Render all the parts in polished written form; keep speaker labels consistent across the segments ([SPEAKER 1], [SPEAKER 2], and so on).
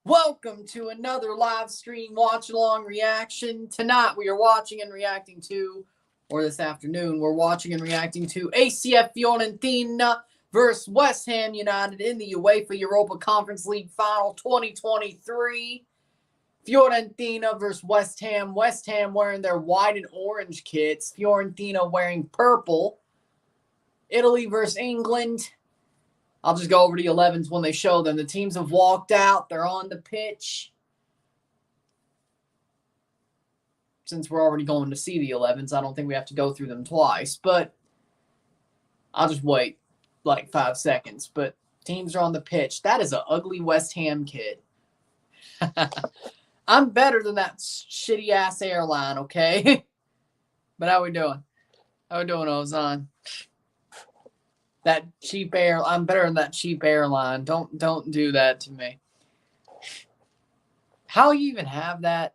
[SPEAKER 1] Welcome to another live stream watch-along reaction. Tonight we are watching and reacting to, or this afternoon, we're watching and reacting to ACF Fiorentina versus West Ham United in the UEFA Europa Conference League Final 2023. Fiorentina versus West Ham. West Ham wearing their white and orange kits. Fiorentina wearing purple. Italy versus England. I'll just go over the 11s when they show them. The teams have walked out. They're on the pitch. Since we're already going to see the 11s, I don't think we have to go through them twice. But I'll just wait like 5 seconds. But teams are on the pitch. That is an ugly West Ham kid. I'm better than that shitty-ass airline, okay? But how we doing? How we doing, Ozan? That cheap I'm better than that cheap airline. Don't do that to me. How you even have that?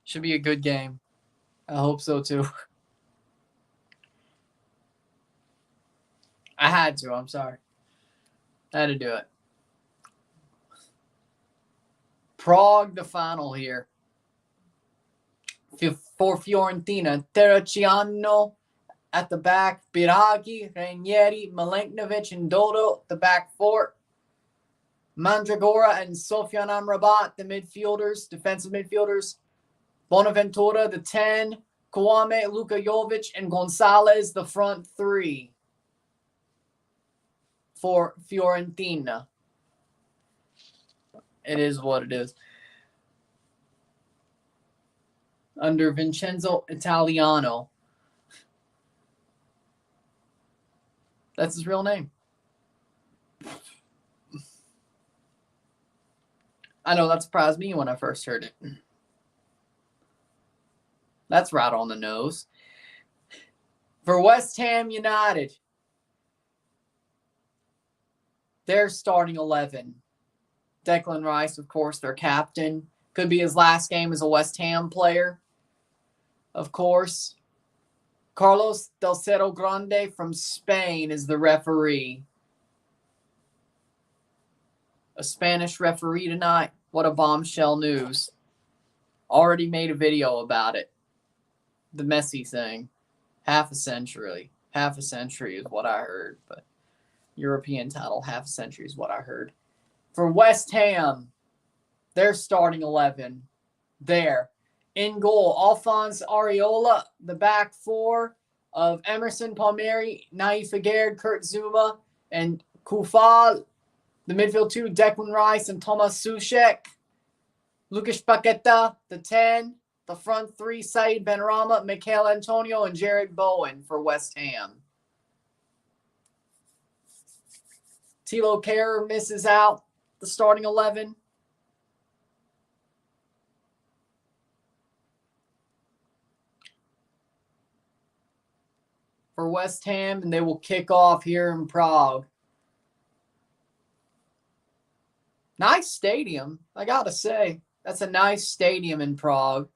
[SPEAKER 1] Should be a good game. I hope so too. I had to. I'm sorry. I had to do it. Prague, the final here. For Fiorentina, Terracciano at the back, Biraghi, Ranieri, Milenkovic, and Dodo, the back four. Mandragora and Sofian Amrabat, the midfielders, defensive midfielders. Bonaventura, the 10. Kouame, Luka Jovic, and Gonzalez, the front three for Fiorentina. It is what it is. Under Vincenzo Italiano. That's his real name. I know that surprised me when I first heard it. That's right on the nose. For West Ham United, their starting 11. Declan Rice, of course, their captain. Could be his last game as a West Ham player, of course. Carlos Del Cerro Grande from Spain is the referee. A Spanish referee tonight. What a bombshell news. Already made a video about it. The Messi thing. Half a century. Half a century is what I heard. But European title, half a century is what I heard. For West Ham, their starting 11. There. In goal, Alphonse Areola, the back four of Emerson Palmieri, Naif Aguerd, Kurt Zuma, and Koufal. The midfield two, Declan Rice and Thomas Soucek. Lucas Paqueta, the 10. The front three, Said Benrahma, Michael Antonio, and Jared Bowen for West Ham. Thilo Kehrer misses out the starting 11. For West Ham, and they will kick off here in Prague. Nice stadium, I gotta say. That's a nice stadium in Prague.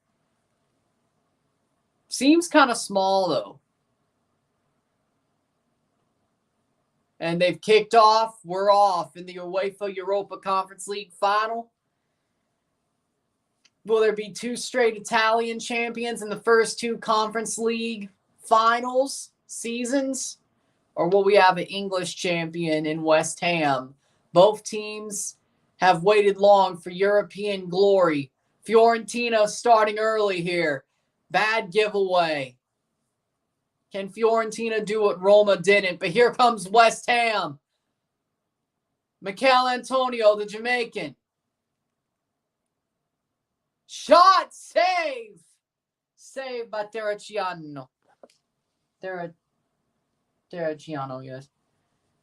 [SPEAKER 1] Seems kind of small, though. And they've kicked off. We're off in the UEFA Europa Conference League Final. Will there be two straight Italian champions in the first two Conference League finals? Seasons, or will we have an English champion in West Ham? Both teams have waited long for European glory. Fiorentina starting early here. Bad giveaway. Can Fiorentina do what Roma didn't? But here comes West Ham. Michael Antonio, the Jamaican. Shot, save. Save by Terracciano. Terracciano, yes.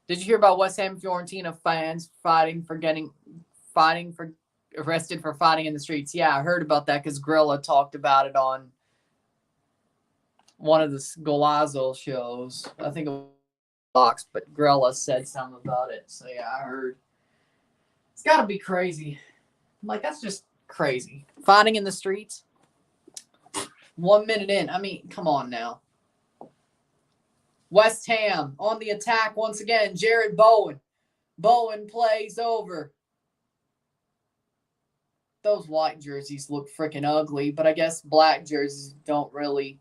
[SPEAKER 1] Did you hear about West Ham Fiorentina fans arrested for fighting in the streets? Yeah, I heard about that because Grella talked about it on one of the Golazzo shows. I think it was Fox, but Grella said something about it. So yeah, I heard. It's got to be crazy. I'm like, that's just crazy. Fighting in the streets. 1 minute in. I mean, come on now. West Ham on the attack once again. Jared Bowen. Bowen plays over. Those white jerseys look freaking ugly, but I guess black jerseys aren't really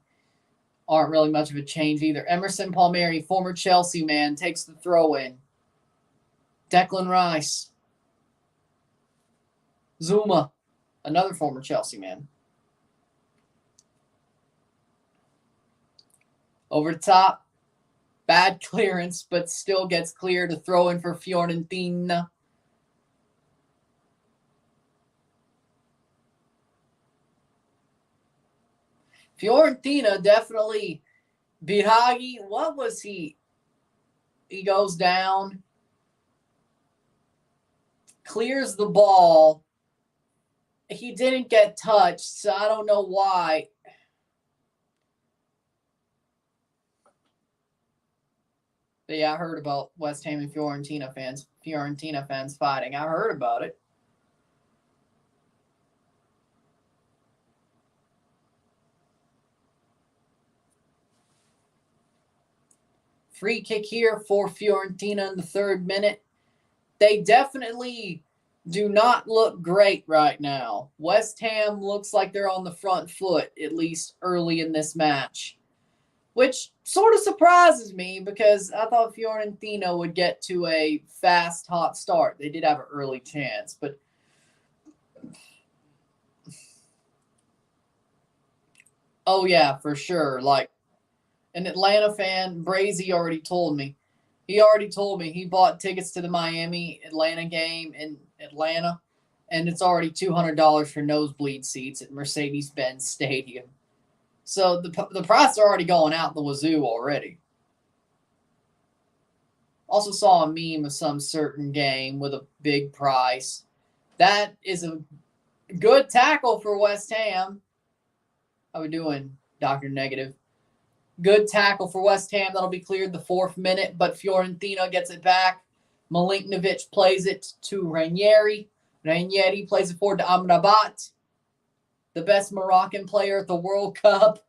[SPEAKER 1] much of a change either. Emerson Palmieri, former Chelsea man, takes the throw in. Declan Rice. Zuma, another former Chelsea man. Over the top. Bad clearance, but still gets clear to throw in for Fiorentina. Fiorentina definitely. Biragi, what was he? He goes down. Clears the ball. He didn't get touched, so I don't know why. But yeah, I heard about West Ham and Fiorentina fans fighting. I heard about it. Free kick here for Fiorentina in the 3rd minute. They definitely do not look great right now. West Ham looks like they're on the front foot, at least early in this match, which sort of surprises me because I thought Fiorentina would get to a fast, hot start. They did have an early chance, but oh yeah, for sure. Like an Atlanta fan, Brazy already told me. He bought tickets to the Miami-Atlanta game in Atlanta, and it's already $200 for nosebleed seats at Mercedes-Benz Stadium. So the price are already going out the wazoo already. Also saw a meme of some certain game with a big price. That is a good tackle for West Ham. How we doing, Dr. Negative? Good tackle for West Ham. That'll be cleared the 4th minute, but Fiorentina gets it back. Milinkovic plays it to Ranieri. Ranieri plays it forward to Amrabat, the best Moroccan player at the World Cup.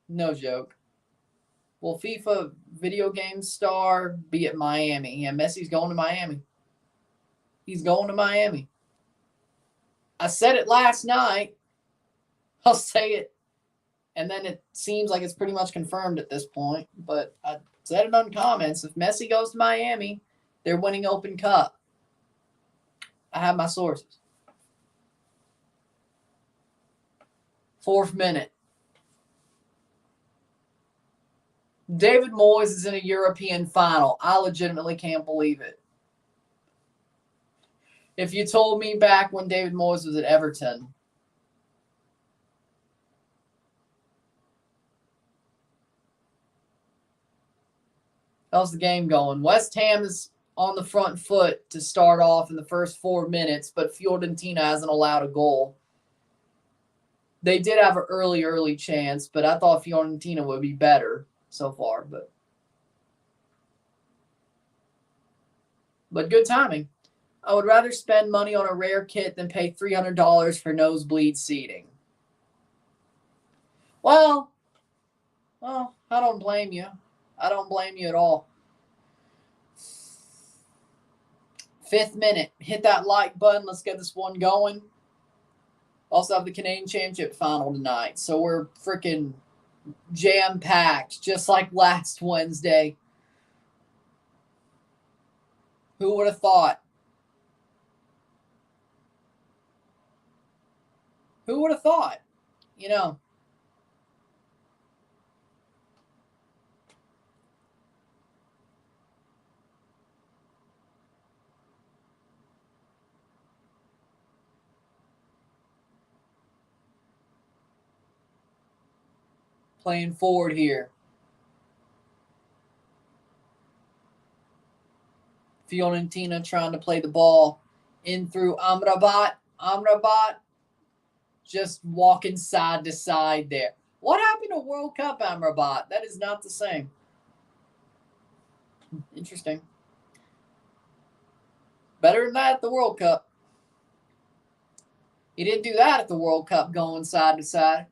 [SPEAKER 1] No joke. Will FIFA video game star be at Miami? Yeah, Messi's going to Miami. He's going to Miami. I said it last night. I'll say it. And then it seems like it's pretty much confirmed at this point. But I said it on comments. If Messi goes to Miami, they're winning Open Cup. I have my sources. 4th minute. David Moyes is in a European final. I legitimately can't believe it. If you told me back when David Moyes was at Everton, how's the game going? West Ham is on the front foot to start off in the first 4 minutes, but Fiorentina hasn't allowed a goal. They did have an early chance, but I thought Fiorentina would be better so far. But good timing. I would rather spend money on a rare kit than pay $300 for nosebleed seating. Well, I don't blame you. I don't blame you at all. 5th minute. Hit that like button. Let's get this one going. Also have the Canadian Championship final tonight. So we're freaking jam-packed, just like last Wednesday. Who would have thought? Who would have thought? You know. Playing forward here. Fiorentina trying to play the ball in through Amrabat. Amrabat just walking side to side there. What happened to World Cup Amrabat? That is not the same. Interesting. Better than that at the World Cup. He didn't do that at the World Cup going side to side.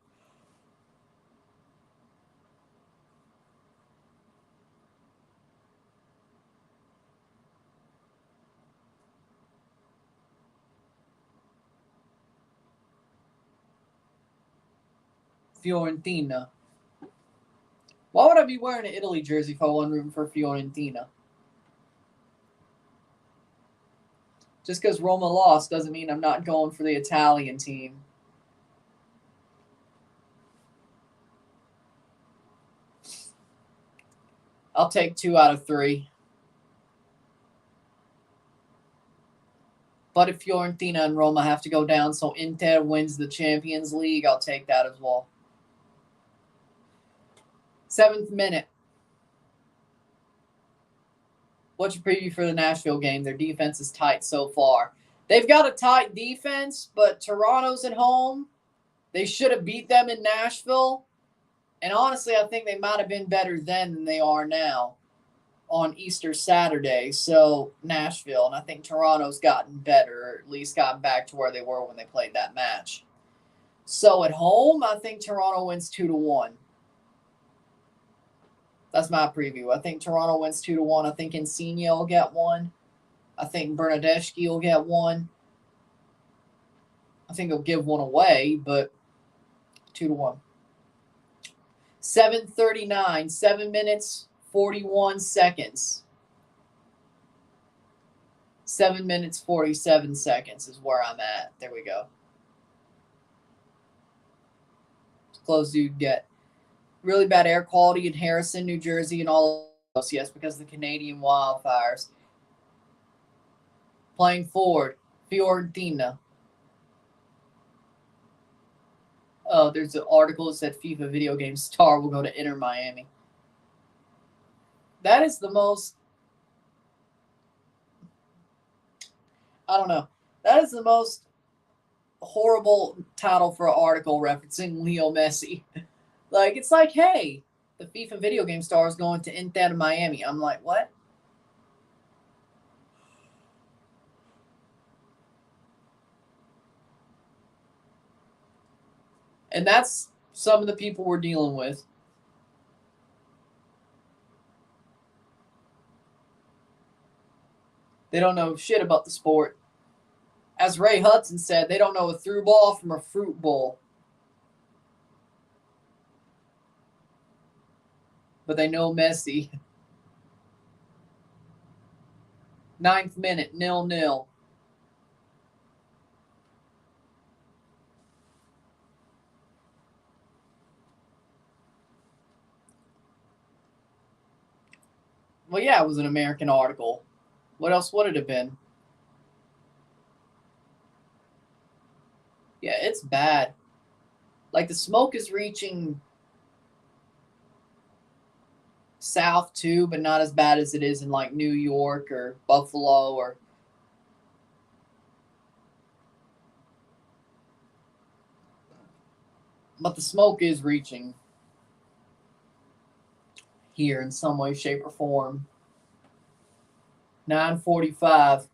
[SPEAKER 1] Fiorentina. Why would I be wearing an Italy jersey if I wasn't rooting for Fiorentina? Just because Roma lost doesn't mean I'm not going for the Italian team. I'll take 2 out of 3. But if Fiorentina and Roma have to go down so Inter wins the Champions League, I'll take that as well. 7th minute. What's your preview for the Nashville game? Their defense is tight so far. They've got a tight defense, but Toronto's at home. They should have beat them in Nashville. And honestly, I think they might have been better then than they are now on Easter Saturday. So Nashville, and I think Toronto's gotten better, or at least gotten back to where they were when they played that match. So at home, I think Toronto wins 2-1. That's my preview. I think Toronto wins 2-1. I think Insigne will get 1. I think Bernardeschi will get 1. I think he'll give 1 away, but 2-1. 7:39, 7 minutes, 41 seconds. 7 minutes, 47 seconds is where I'm at. There we go. Close dude get. Really bad air quality in Harrison, New Jersey, and all else. Yes, because of the Canadian wildfires. Playing forward, Fiorentina. Oh, there's an article that said FIFA video game star will go to Inter Miami. That is the most, I don't know. That is the most horrible title for an article referencing Leo Messi. Like, it's like, hey, the FIFA video game star is going to Inter Miami. I'm like, what? And that's some of the people we're dealing with. They don't know shit about the sport. As Ray Hudson said, they don't know a through ball from a fruit bowl. But they know Messi. 9th minute, 0-0. Well, yeah, it was an American article. What else would it have been? Yeah, it's bad. Like, the smoke is reaching south too, but not as bad as it is in like New York or Buffalo or. But the smoke is reaching here in some way, shape, or form. 9:45.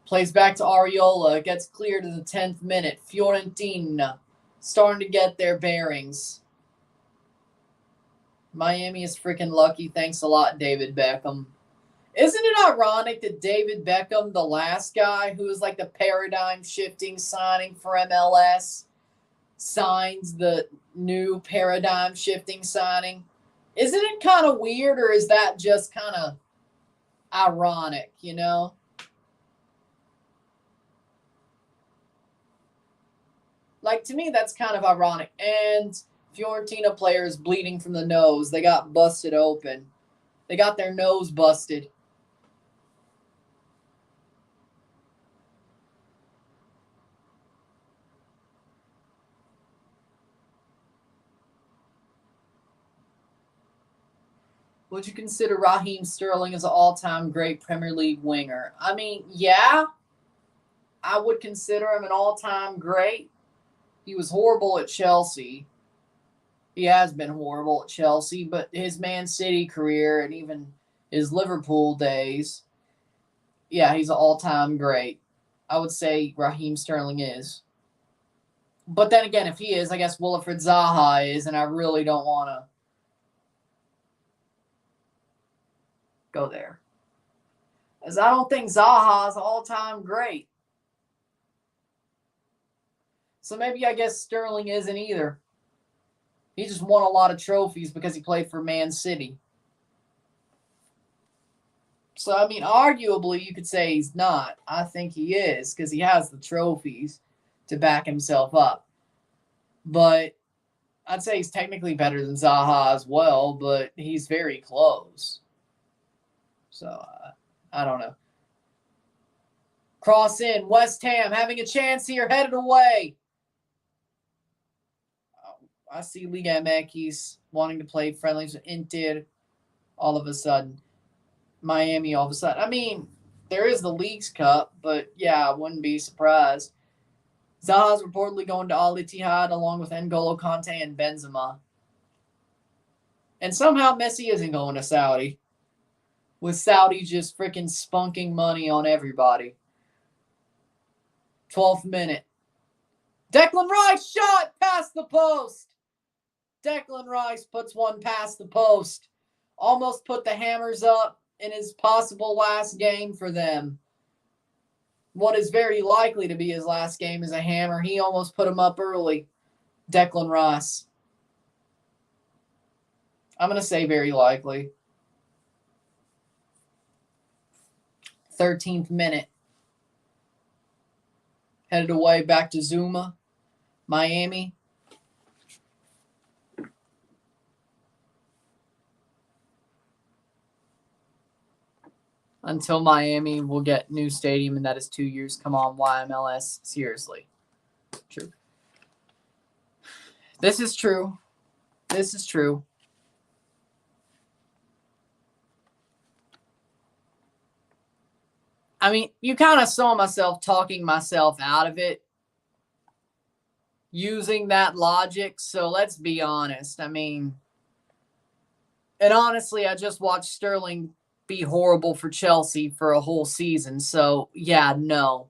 [SPEAKER 1] Plays back to Areola. Gets clear to the 10th minute. Fiorentina starting to get their bearings. Miami is freaking lucky. Thanks a lot, David Beckham. Isn't it ironic that David Beckham, the last guy who was like the paradigm-shifting signing for MLS, signs the new paradigm-shifting signing? Isn't it kind of weird, or is that just kind of ironic, you know? Like, to me, that's kind of ironic. And Fiorentina players bleeding from the nose. They got busted open. They got their nose busted. Would you consider Raheem Sterling as an all-time great Premier League winger? I mean, yeah, I would consider him an all-time great. He was horrible at Chelsea. He has been horrible at Chelsea, but his Man City career and even his Liverpool days, yeah, he's an all-time great. I would say Raheem Sterling is. But then again, if he is, I guess Wilfried Zaha is, and I really don't want to go there. As I don't think Zaha is all-time great. So maybe I guess Sterling isn't either. He just won a lot of trophies because he played for Man City. So, I mean, arguably, you could say he's not. I think he is because he has the trophies to back himself up. But I'd say he's technically better than Zaha as well, but he's very close. So, I don't know. Cross in. West Ham having a chance here, headed away. I see Liga MX wanting to play friendlies with Inter all of a sudden. Miami all of a sudden. I mean, there is the Leagues Cup, but yeah, I wouldn't be surprised. Zaha's reportedly going to Al Ittihad along with N'Golo Kante and Benzema. And somehow Messi isn't going to Saudi. With Saudi just freaking spunking money on everybody. 12th minute. Declan Rice shot past the post. Declan Rice puts one past the post. Almost put the Hammers up in his possible last game for them. What is very likely to be his last game as a Hammer. He almost put him up early. Declan Rice. I'm going to say very likely. 13th minute. Headed away back to Zuma. Miami. Until Miami will get new stadium, and that is 2 years. Come on, YMLS. Seriously. True. This is true. This is true. I mean, you kind of saw myself talking myself out of it using that logic. So let's be honest. I mean, and honestly, I just watched Sterling be horrible for Chelsea for a whole season. So, yeah, no.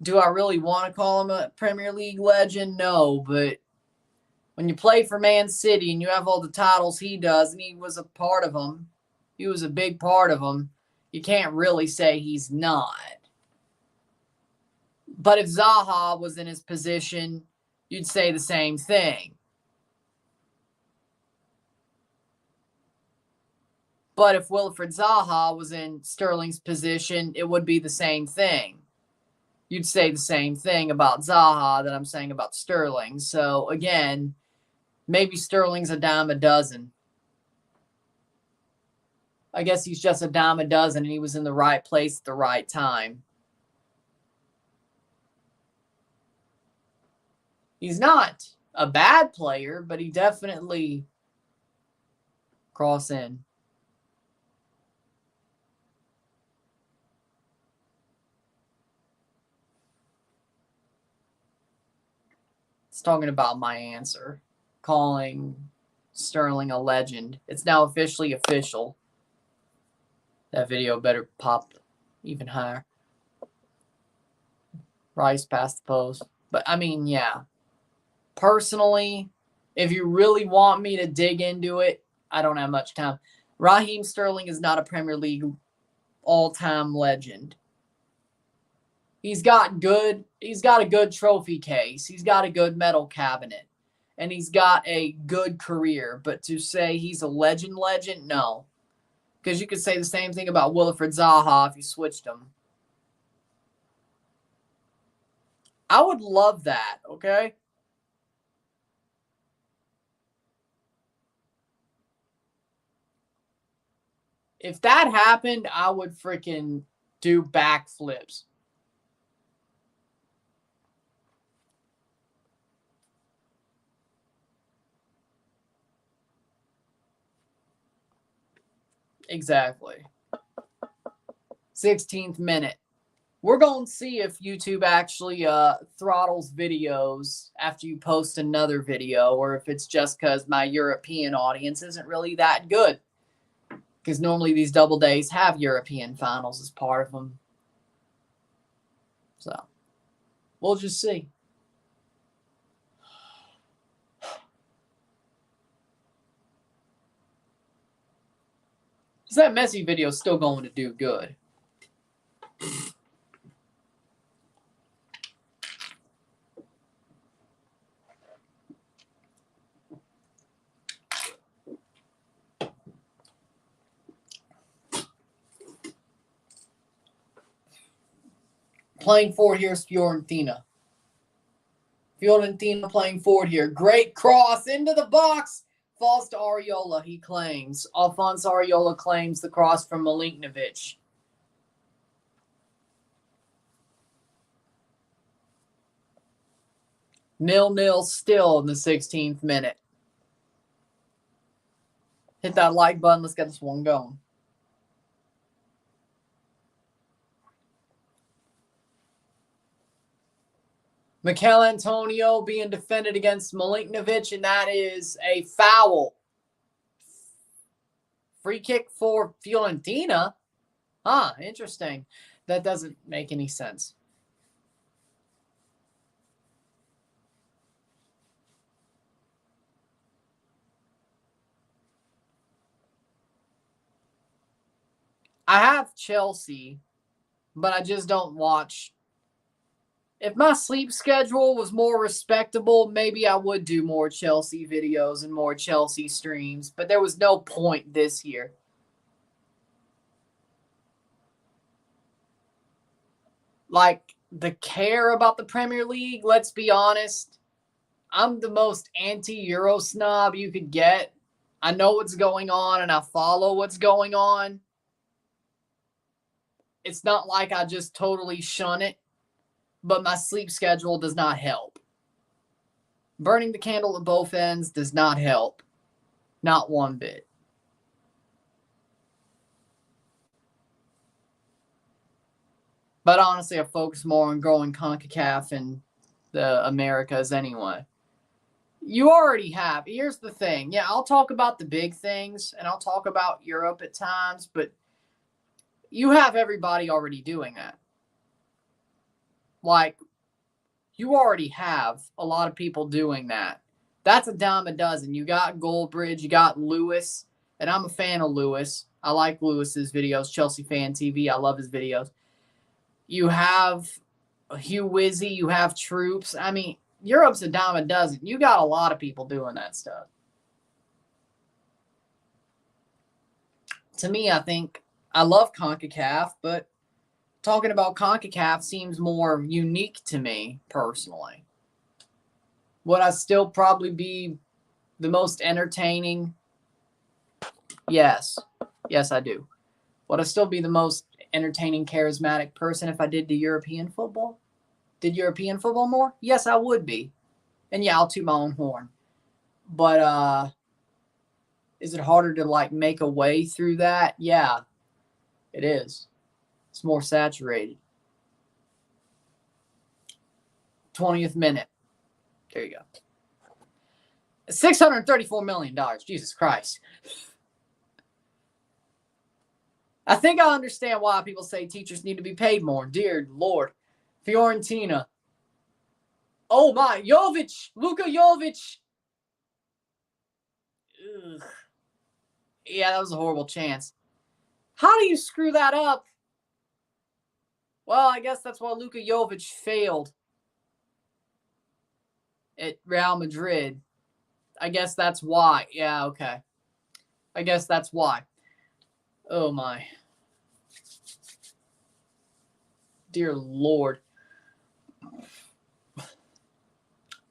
[SPEAKER 1] Do I really want to call him a Premier League legend? No, but when you play for Man City and you have all the titles he does, and he was a part of them, he was a big part of them, you can't really say he's not. But if Zaha was in his position, you'd say the same thing. But if Wilfried Zaha was in Sterling's position, it would be the same thing. You'd say the same thing about Zaha that I'm saying about Sterling. So, again, maybe Sterling's a dime a dozen. I guess he's just a dime a dozen, and he was in the right place at the right time. He's not a bad player, but he definitely cross in. It's talking about my answer. Calling Sterling a legend. It's now officially official. That video better pop even higher. Rice past the post. But, I mean, yeah. Personally, if you really want me to dig into it, I don't have much time. Raheem Sterling is not a Premier League all-time legend. He's got a good trophy case. He's got a good medal cabinet. And he's got a good career. But to say he's a legend, no. Because you could say the same thing about Wilfried Zaha if you switched them. I would love that, okay? If that happened, I would freaking do backflips. Exactly. 16th minute. We're going to see if YouTube actually throttles videos after you post another video, or if it's just because my European audience isn't really that good. Because normally these double days have European finals as part of them. So, we'll just see. Because that Messi video is still going to do good. Playing forward here is Fiorentina. Fiorentina playing forward here. Great cross into the box. Falls to Areola, he claims. Alphonse Areola claims the cross from Milinkovic. Nil-nil still in the 16th minute. Hit that like button. Let's get this one going. Mikel Antonio being defended against Milinkovic, and that is a foul. Free kick for Fiorentina? Huh, interesting. That doesn't make any sense. I have Chelsea, but I just don't watch. If my sleep schedule was more respectable, maybe I would do more Chelsea videos and more Chelsea streams, but there was no point this year. Like, the care about the Premier League, let's be honest, I'm the most anti-Euro snob you could get. I know what's going on and I follow what's going on. It's not like I just totally shun it, but my sleep schedule does not help. Burning the candle at both ends does not help. Not one bit. But honestly, I focus more on growing CONCACAF and the Americas anyway. You already have. Here's the thing. Yeah, I'll talk about the big things, and I'll talk about Europe at times, but you have everybody already doing that. Like, you already have a lot of people doing that. That's a dime a dozen. You got Goldbridge, you got Lewis, and I'm a fan of Lewis. I like Lewis's videos, Chelsea Fan TV. I love his videos. You have Hugh Wizzy, you have Troops. I mean, Europe's a dime a dozen. You got a lot of people doing that stuff. To me, I think I love CONCACAF, but talking about CONCACAF seems more unique to me personally. Would I still probably be the most entertaining? Yes. Yes, I do. Would I still be the most entertaining, charismatic person if I did the European football? Did European football more? Yes, I would be. And yeah, I'll toot my own horn. But is it harder to like make a way through that? Yeah, it is. It's more saturated. 20th minute. There you go. $634 million. Jesus Christ. I think I understand why people say teachers need to be paid more. Dear Lord. Fiorentina. Oh my. Jovic. Luka Jovic. Ugh. Yeah, that was a horrible chance. How do you screw that up? Well, I guess that's why Luka Jovic failed at Real Madrid. I guess that's why. Yeah, okay. I guess that's why. Oh my. Dear Lord.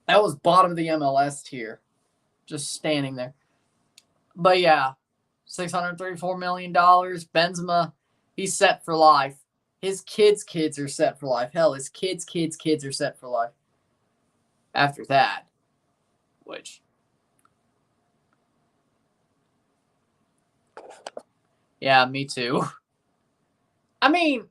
[SPEAKER 1] That was bottom of the MLS tier. Just standing there. But yeah, $634 million. Benzema, he's set for life. His kids are set for life. Hell, his kids are set for life. After that, which, yeah, me too. I mean,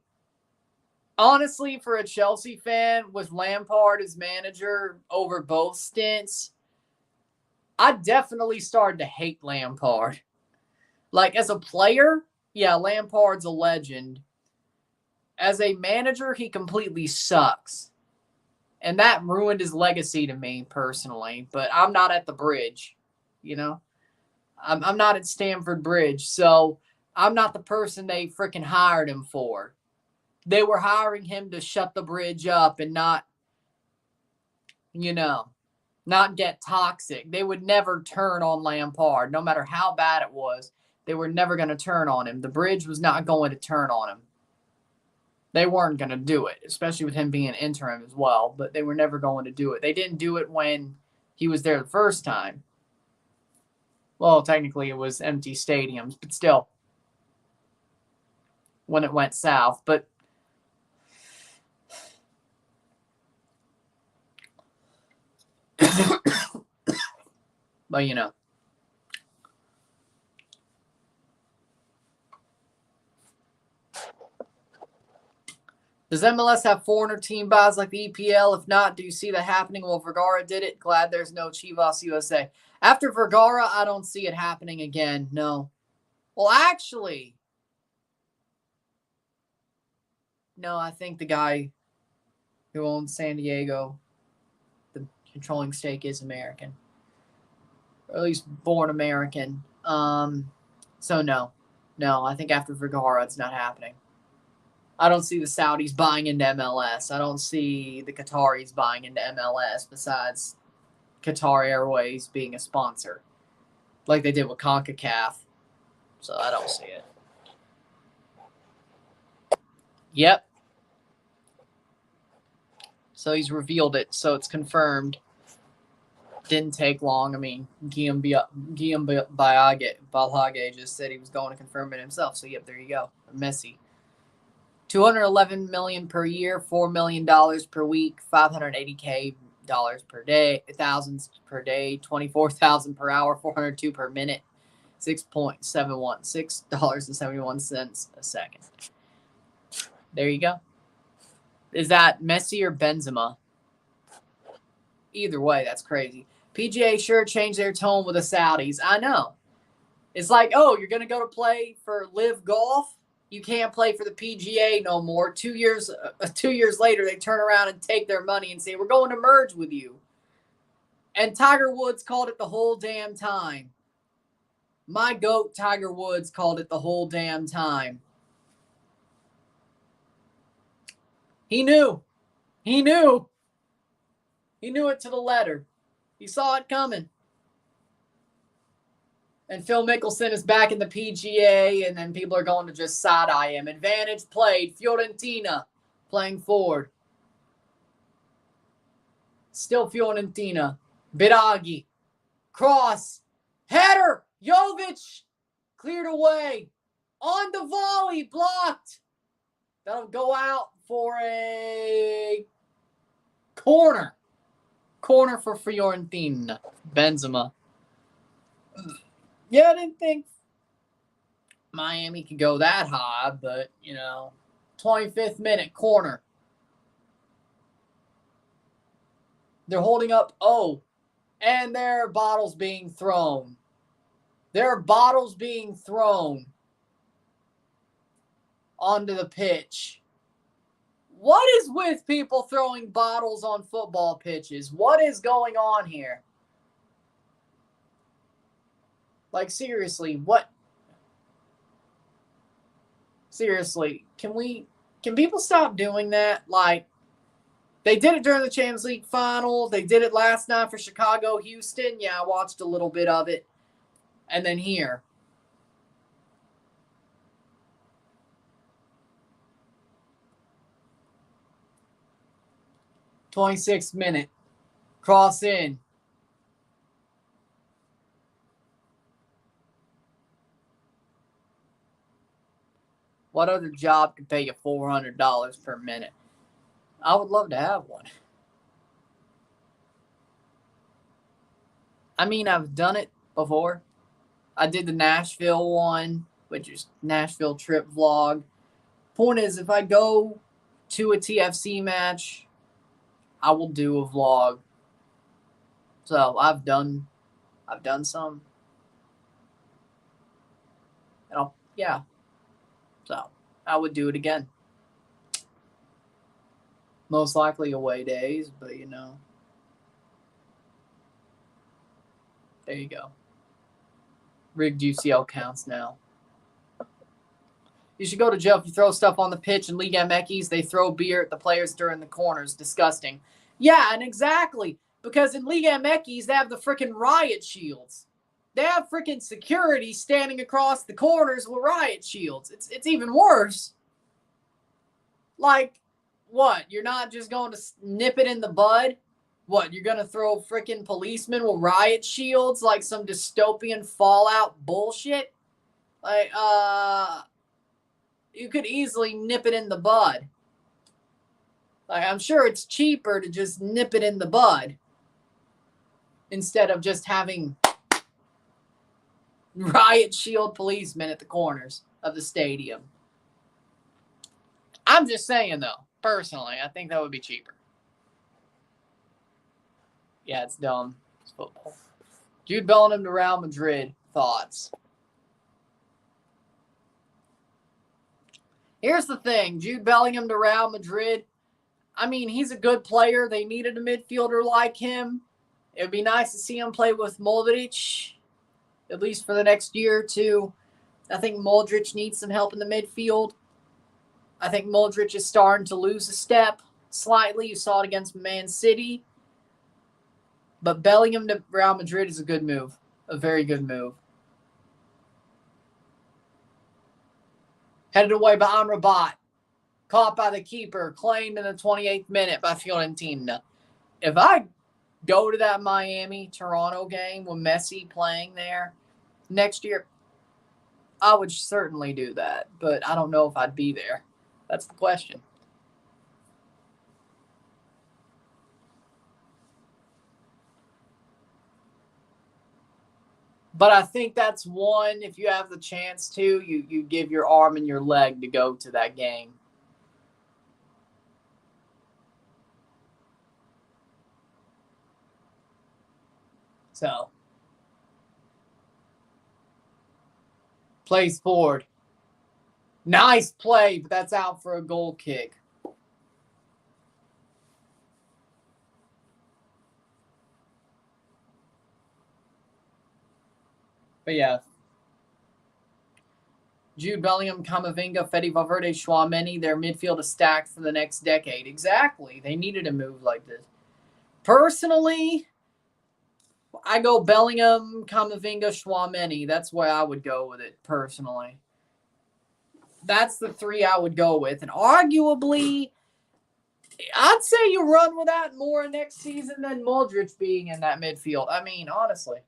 [SPEAKER 1] honestly, for a Chelsea fan with Lampard as manager over both stints, I definitely started to hate Lampard. Like, as a player, yeah, Lampard's a legend. As a manager, he completely sucks. And that ruined his legacy to me, personally. But I'm not at the bridge, you know? I'm not at Stamford Bridge, so I'm not the person they freaking hired him for. They were hiring him to shut the bridge up and not, not get toxic. They would never turn on Lampard, no matter how bad it was. They were never going to turn on him. The bridge was not going to turn on him. They weren't going to do it, especially with him being interim as well, but they were never going to do it. They didn't do it when he was there the first time. Well, technically it was empty stadiums, but still, when it went south. But you know. Does MLS have foreigner team buys like the EPL? If not, do you see that happening? Well, Vergara did it. Glad there's no Chivas USA. After Vergara, I don't see it happening again. No. Well, actually, no, I think the guy who owns San Diego, the controlling stake, is American. Or at least born American. So no. No, I think after Vergara, it's not happening. I don't see the Saudis buying into MLS. I don't see the Qataris buying into MLS besides Qatar Airways being a sponsor like they did with CONCACAF. So I don't see it. Yep. So he's revealed it. So it's confirmed. Didn't take long. I mean, Guillaume Balhage just said he was going to confirm it himself. So, yep, there you go. Messi. $211 million per year, $4 million per week, $580K per day, thousands per day, $24,000 per hour, $402 per minute, $6.71 a second. There you go. Is that Messi or Benzema? Either way, that's crazy. PGA sure changed their tone with the Saudis. I know. It's like, oh, you're going to go to play for Live Golf? You can't play for the PGA no more. 2 years later, they turn around and take their money and say, we're going to merge with you. And Tiger Woods called it the whole damn time. My GOAT, Tiger Woods, called it the whole damn time. He knew. He knew. He knew it to the letter. He saw it coming. And Phil Mickelson is back in the PGA, and then people are going to just side-eye him. Advantage played. Fiorentina playing forward. Still Fiorentina. Biraghi. Cross. Header. Jovic. Cleared away. On the volley. Blocked. That'll go out for a corner. Corner for Fiorentina. Benzema. Yeah, I didn't think Miami could go that high, but, 25th minute corner. They're holding up, and there are bottles being thrown. There are bottles being thrown onto the pitch. What is with people throwing bottles on football pitches? What is going on here? Like, seriously, what? Seriously, can people stop doing that? Like, they did it during the Champions League final. They did it last night for Chicago, Houston. Yeah, I watched a little bit of it. And then here. '26th minute. Cross in. What other job could pay you $400 per minute? I would love to have one. I mean, I've done it before. I did the Nashville one, which is Nashville trip vlog. Point is, if I go to a TFC match, I will do a vlog. So I've done some. And yeah. So I would do it again. Most likely away days, but there you go. Rigged UCL counts now. You should go to jail if you throw stuff on the pitch in Liga MX. They throw beer at the players during the corners. Disgusting. Yeah, and exactly. Because in Liga MX, they have the freaking riot shields. They have freaking security standing across the corners with riot shields. It's even worse. Like, what? You're not just going to nip it in the bud? What, you're going to throw freaking policemen with riot shields like some dystopian Fallout bullshit? Like, you could easily nip it in the bud. Like, I'm sure it's cheaper to just nip it in the bud instead of just having riot shield policemen at the corners of the stadium. I'm just saying, though, personally, I think that would be cheaper. Yeah, it's dumb. It's football. Jude Bellingham to Real Madrid. Thoughts? Here's the thing. Jude Bellingham to Real Madrid. I mean, he's a good player. They needed a midfielder like him. It would be nice to see him play with Modric, at least for the next year or two. I think Modric needs some help in the midfield. I think Modric is starting to lose a step slightly. You saw it against Man City. But Bellingham to Real Madrid is a good move. A very good move. Headed away by Amrabat. Caught by the keeper. Claimed in the 28th minute by Fiorentina. If I go to that Miami-Toronto game with Messi playing there next year, I would certainly do that. But I don't know if I'd be there. That's the question. But I think that's one, if you have the chance to, you give your arm and your leg to go to that game. So, plays forward. Nice play, but that's out for a goal kick. But yeah. Jude Bellingham, Camavinga, Fede Valverde, Tchouaméni, their midfield is stacked for the next decade. Exactly. They needed a move like this. Personally, I go Bellingham, Camavinga, Tchouaméni. That's where I would go with it, personally. That's the three I would go with. And arguably, I'd say you run with that more next season than Modric being in that midfield. I mean, honestly.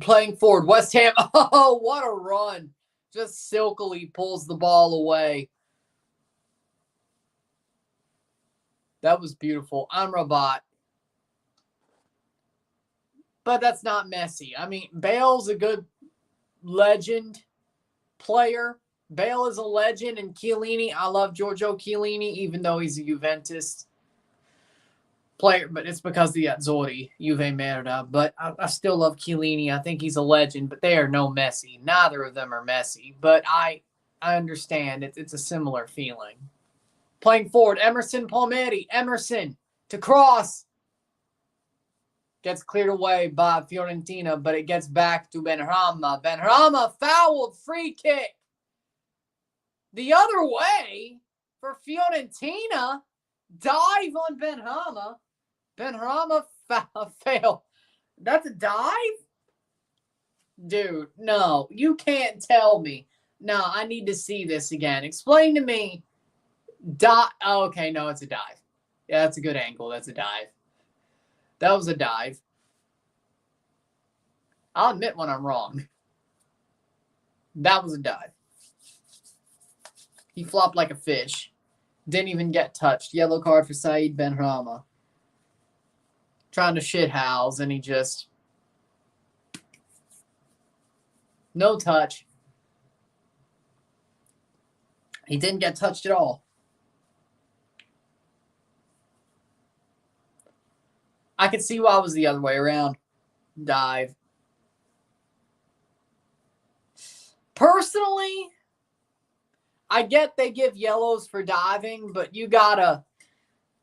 [SPEAKER 1] Playing forward, West Ham. Oh, what a run. Just silkily pulls the ball away. That was beautiful. Amrabat. But that's not Messi. I mean, Bale's a good legend player. Bale is a legend, and Chiellini, I love Giorgio Chiellini, even though he's a Juventus player, but it's because of the Azzurri, Juve Merda. But I still love Chiellini. I think he's a legend, but they are no Messi. Neither of them are Messi. But I understand. It's a similar feeling. Playing forward, Emerson Palmieri. Emerson to cross. Gets cleared away by Fiorentina, but it gets back to Benrahma. Benrahma fouled, free kick. The other way for Fiorentina. Dive on Benrahma. Benrahma failed. That's a dive? Dude, no. You can't tell me. No, I need to see this again. Explain to me. Oh, okay, no, it's a dive. Yeah, that's a good angle. That's a dive. That was a dive. I'll admit when I'm wrong. That was a dive. He flopped like a fish. Didn't even get touched. Yellow card for Said Benrahma. Trying to shithouse, and he just... No touch. He didn't get touched at all. I could see why it was the other way around. Dive. Personally, I get they give yellows for diving, but you gotta...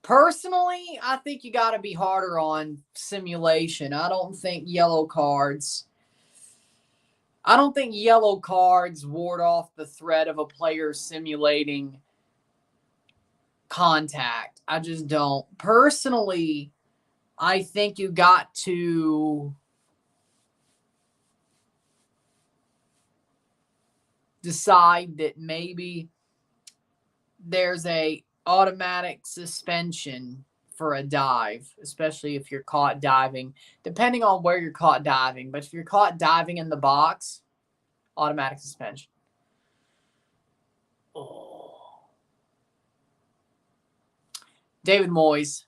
[SPEAKER 1] Personally, I think you gotta be harder on simulation. I don't think yellow cards ward off the threat of a player simulating contact. I just don't. Personally, I think you got to decide that maybe there's a automatic suspension for a dive, especially if you're caught diving, depending on where you're caught diving. But if you're caught diving in the box, automatic suspension. Oh. David Moyes.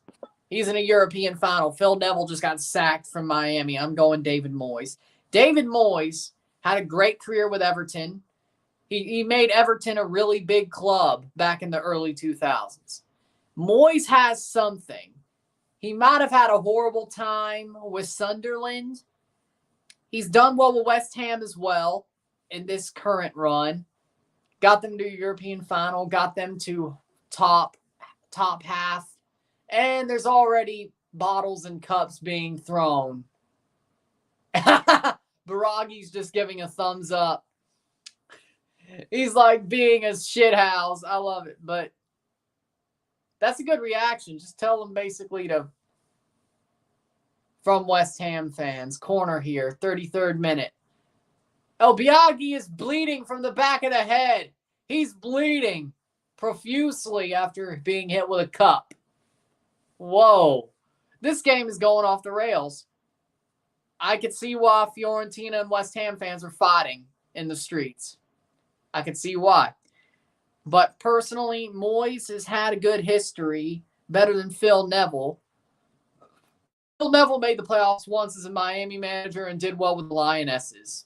[SPEAKER 1] He's in a European final. Phil Neville just got sacked from Miami. I'm going David Moyes. David Moyes had a great career with Everton. He made Everton a really big club back in the early 2000s. Moyes has something. He might have had a horrible time with Sunderland. He's done well with West Ham as well in this current run. Got them to a European final, got them to top half. And there's already bottles and cups being thrown. Baragi's just giving a thumbs up. He's like being a shithouse. I love it. But that's a good reaction. Just tell them basically to, from West Ham fans, corner here, 33rd minute. El Biaggi is bleeding from the back of the head. He's bleeding profusely after being hit with a cup. Whoa. This game is going off the rails. I could see why Fiorentina and West Ham fans are fighting in the streets. I could see why. But personally, Moyes has had a good history, better than Phil Neville. Phil Neville made the playoffs once as a Miami manager and did well with the Lionesses.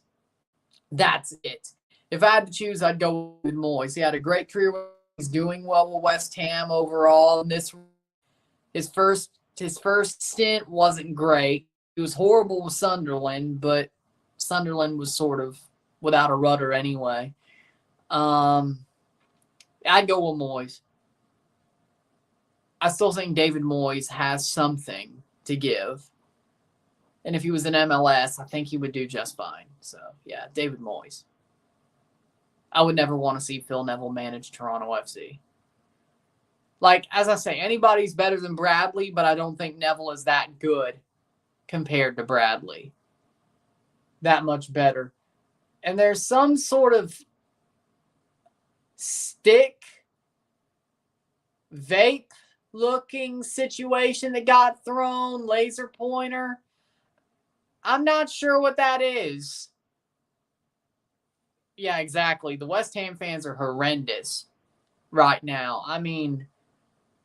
[SPEAKER 1] That's it. If I had to choose, I'd go with Moyes. He had a great career. He's doing well with West Ham overall. And his first stint wasn't great. He was horrible with Sunderland, but Sunderland was sort of without a rudder anyway. I'd go with Moyes. I still think David Moyes has something to give. And if he was in MLS, I think he would do just fine. So, yeah, David Moyes. I would never want to see Phil Neville manage Toronto FC. Like, as I say, anybody's better than Bradley, but I don't think Neville is that good compared to Bradley. That much better. And there's some sort of stick, vape-looking situation that got thrown, laser pointer. I'm not sure what that is. Yeah, exactly. The West Ham fans are horrendous right now. I mean,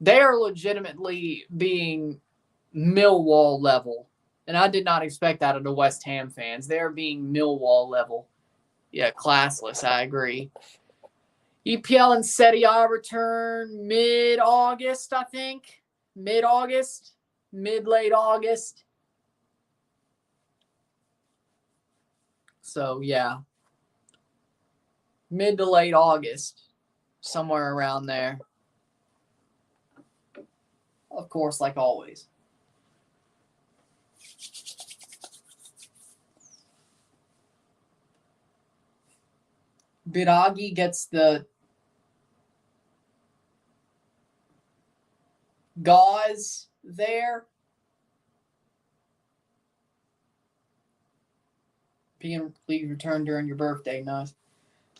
[SPEAKER 1] they are legitimately being Millwall level. And I did not expect that of the West Ham fans. They're being Millwall level. Yeah, classless, I agree. EPL and Serie A return mid-August, I think. Mid-August. Mid-late August. So, yeah. Mid to late August. Somewhere around there. Of course, like always. Biragi gets the gauze there. Please return during your birthday. Nice.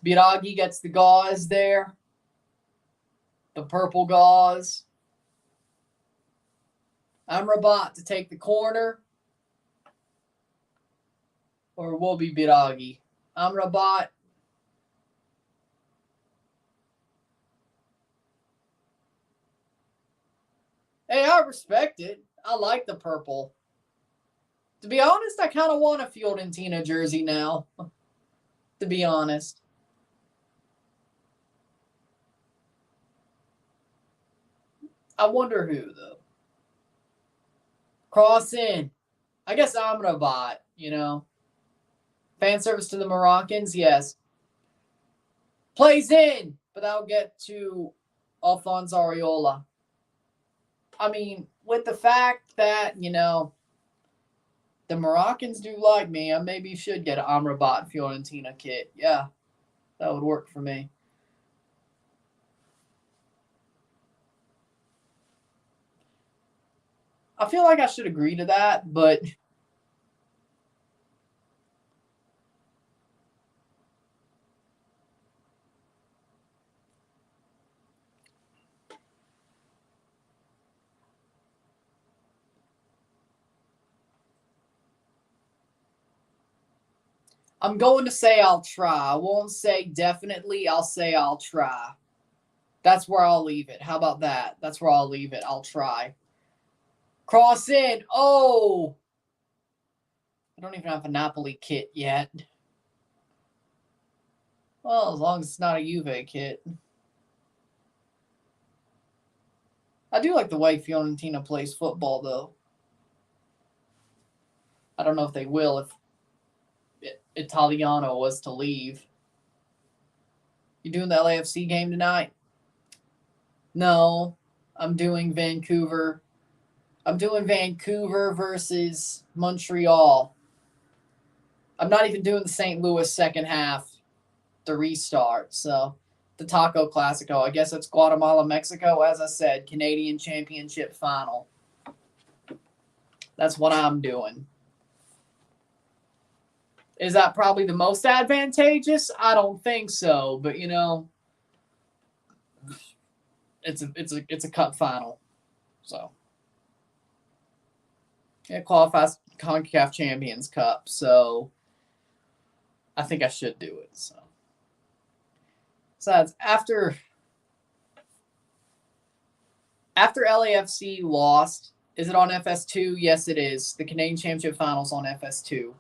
[SPEAKER 1] Biragi gets the gauze there. The purple gauze. Amrabat to take the corner. Or will be Biragi. Amrabat. Hey, I respect it. I like the purple. To be honest, I kind of want a Fiorentina jersey now. To be honest. I wonder who, though. Cross in. I guess Amrabat, you know. Fan service to the Moroccans, yes. Plays in, but I'll get to Alphonso Areola. I mean, with the fact that, you know, the Moroccans do like me, I maybe should get an Amrabat Fiorentina kit. Yeah, that would work for me. I feel like I should agree to that, but I'm going to say I'll try. I won't say definitely. I'll say I'll try. That's where I'll leave it. How about that? That's where I'll leave it. I'll try. Cross in. Oh! I don't even have a Napoli kit yet. Well, as long as it's not a Juve kit. I do like the way Fiorentina plays football, though. I don't know if they will if Italiano was to leave. You doing the LAFC game tonight? No, I'm doing Vancouver. I'm doing Vancouver versus Montreal. I'm not even doing the St. Louis second half, the restart. So the Taco Classico. I guess it's Guatemala, Mexico. As I said, Canadian Championship final. That's what I'm doing. Is that probably the most advantageous? I don't think so, but you know, it's a cup final, so it qualifies CONCACAF Champions Cup. So I think I should do it. So besides, after LAFC lost, is it on FS2? Yes, it is. The Canadian Championship Finals on FS2.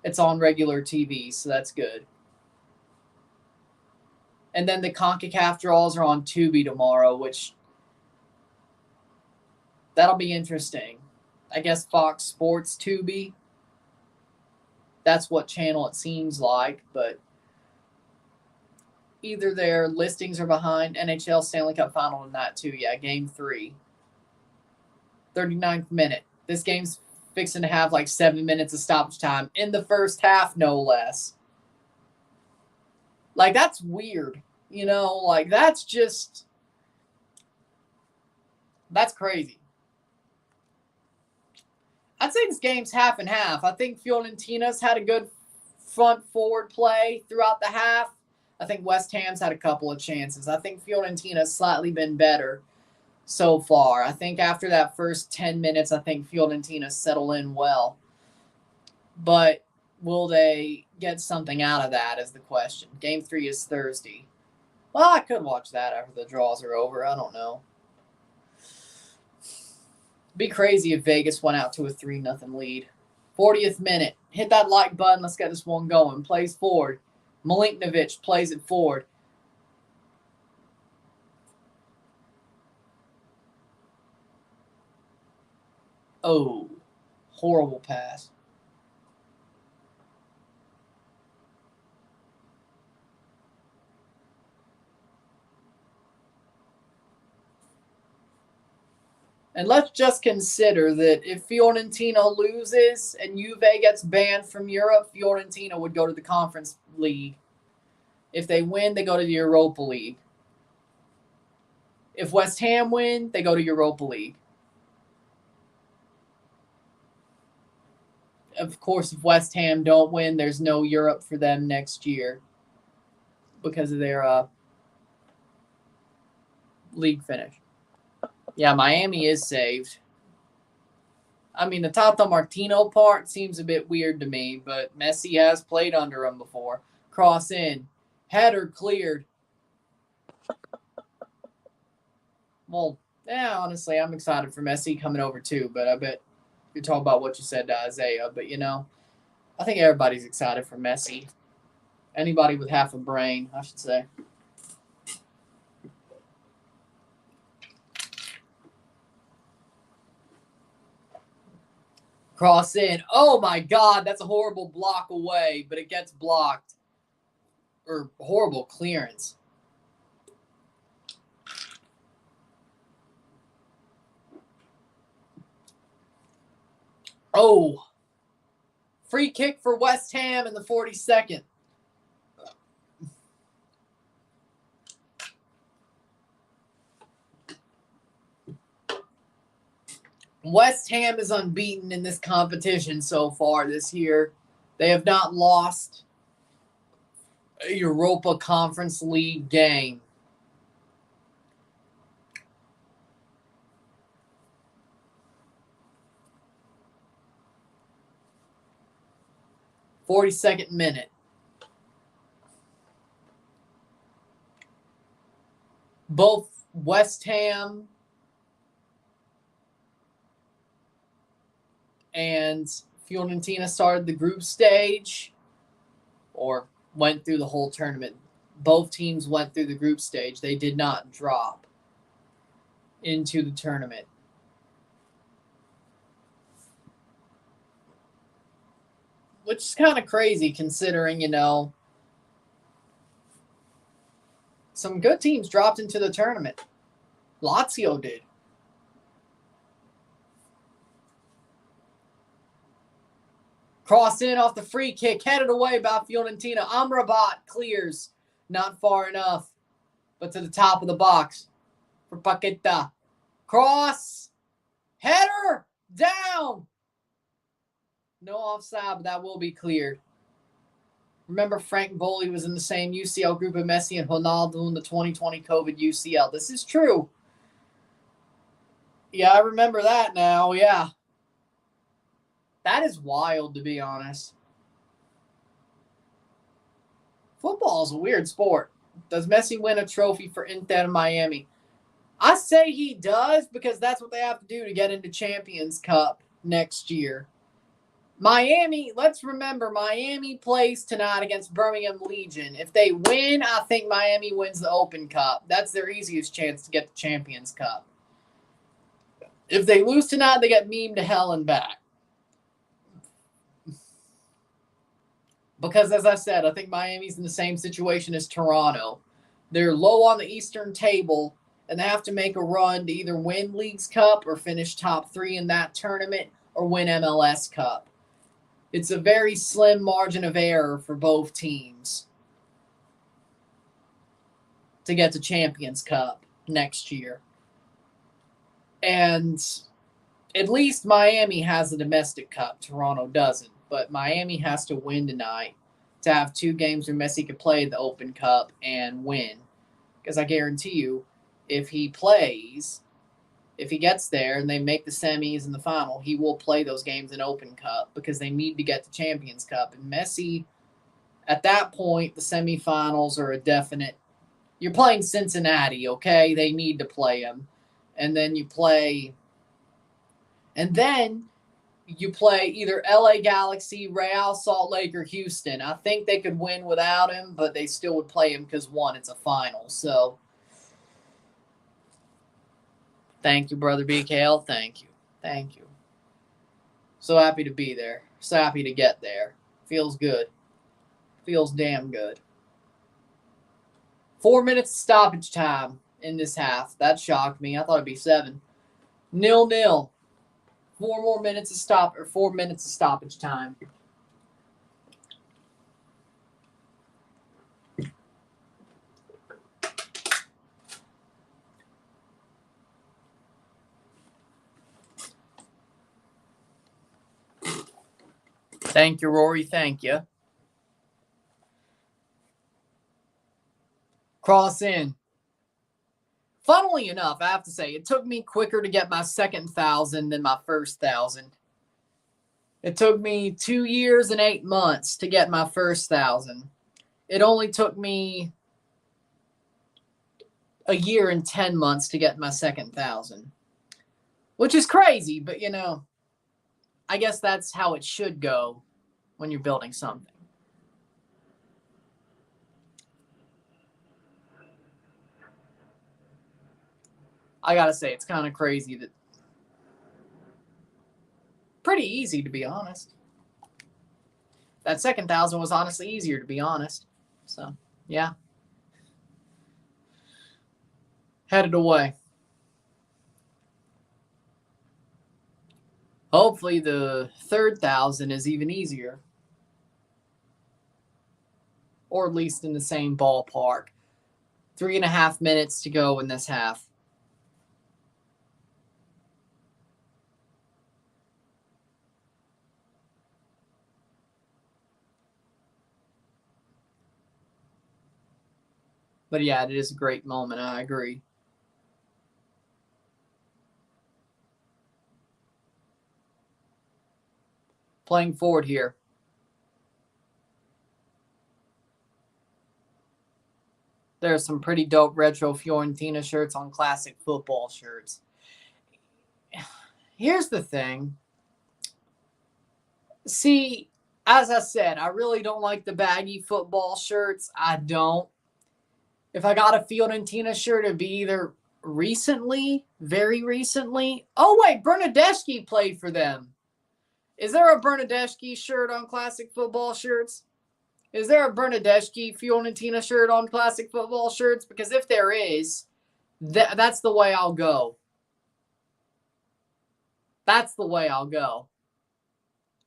[SPEAKER 1] It's on regular TV, so that's good. And then the CONCACAF draws are on Tubi tomorrow, which that'll be interesting. I guess Fox Sports Tubi. That's what channel it seems like, but either their listings are behind. NHL Stanley Cup Final tonight too. Yeah, Game 3. 39th minute. This game's fixing to have like 7 minutes of stoppage time in the first half, no less. Like, that's weird. You know, like, that's crazy. I'd say this game's half and half. I think Fiorentina's had a good front forward play throughout the half. I think West Ham's had a couple of chances. I think Fiorentina's slightly been better so far. I think after that first 10 minutes, I think Fiorentina settled in well. But will they get something out of that is the question. Game 3 is Thursday. Well, I could watch that after the draws are over. I don't know. Be crazy if Vegas went out to a 3-0 lead. 40th minute. Hit that like button. Let's get this one going. Plays forward. Milinkovic plays it forward. Oh, horrible pass. And let's just consider that if Fiorentina loses and Juve gets banned from Europe, Fiorentina would go to the Conference League. If they win, they go to the Europa League. If West Ham win, they go to Europa League. Of course, if West Ham don't win, there's no Europe for them next year because of their league finish. Yeah, Miami is saved. I mean, the Tata Martino part seems a bit weird to me, but Messi has played under him before. Cross in. Header cleared. Well, yeah, honestly, I'm excited for Messi coming over too, but I bet you're talking about what you said to Isaiah. But, you know, I think everybody's excited for Messi. Anybody with half a brain, I should say. Cross in. Oh, my God. That's a horrible block away, but it gets blocked. Or horrible clearance. Oh. Free kick for West Ham in the 42nd. West Ham is unbeaten in this competition so far this year. They have not lost a Europa Conference League game. "42nd minute. Both West Ham and Fiorentina started the group stage, or went through the whole tournament. Both teams went through the group stage. They did not drop into the tournament. Which is kind of crazy considering, some good teams dropped into the tournament. Lazio did. Cross in off the free kick, headed away by Fiorentina. Amrabat clears. Not far enough, but to the top of the box for Paqueta. Cross. Header. Down. No offside, but that will be cleared. Remember, Frank Boli was in the same UCL group of Messi and Ronaldo in the 2020 COVID UCL. This is true. Yeah, I remember that now. Yeah. That is wild, to be honest. Football is a weird sport. Does Messi win a trophy for Inter Miami? I say he does because that's what they have to do to get into Champions Cup next year. Miami, let's remember, Miami plays tonight against Birmingham Legion. If they win, I think Miami wins the Open Cup. That's their easiest chance to get the Champions Cup. If they lose tonight, they get memed to hell and back. Because, as I said, I think Miami's in the same situation as Toronto. They're low on the Eastern table, and they have to make a run to either win Leagues Cup or finish top 3 in that tournament or win MLS Cup. It's a very slim margin of error for both teams to get to Champions Cup next year. And at least Miami has a domestic cup. Toronto doesn't. But Miami has to win tonight to have 2 games where Messi could play the Open Cup and win. Because I guarantee you, if he plays, if he gets there and they make the semis and the final, he will play those games in Open Cup because they need to get to Champions Cup. And Messi, at that point, the semifinals are a definite. You're playing Cincinnati, okay? They need to play him. And then you play either LA Galaxy, Real Salt Lake, or Houston. I think they could win without him, but they still would play him because, one, it's a final. So, thank you, Brother BKL. Thank you. Thank you. So happy to be there. So happy to get there. Feels good. Feels damn good. 4 minutes stoppage time in this half. That shocked me. I thought it'd be 7. 0-0. 4 minutes of stoppage time. Thank you, Rory. Thank you. Cross in. Funnily enough, I have to say, it took me quicker to get my second 1,000 than my first 1,000. It took me 2 years and 8 months to get my first 1,000. It only took me a year and 10 months to get my second 1,000. Which is crazy, but I guess that's how it should go when you're building something. I gotta say, it's kind of crazy that. Pretty easy, to be honest. That second 1,000 was honestly easier, to be honest. So, yeah. Headed away. Hopefully the third 1,000 is even easier. Or at least in the same ballpark. 3.5 minutes to go in this half. But yeah, it is a great moment. I agree. Playing forward here. There's some pretty dope retro Fiorentina shirts on classic football shirts. Here's the thing. See, as I said, I really don't like the baggy football shirts. I don't. If I got a Fiorentina shirt, it'd be either recently, very recently. Oh, wait, Bernadeschi played for them. Is there a Bernadeschi shirt on classic football shirts? Is there a Bernadeschi Fiorentina shirt on classic football shirts? Because if there is, that's the way I'll go. That's the way I'll go.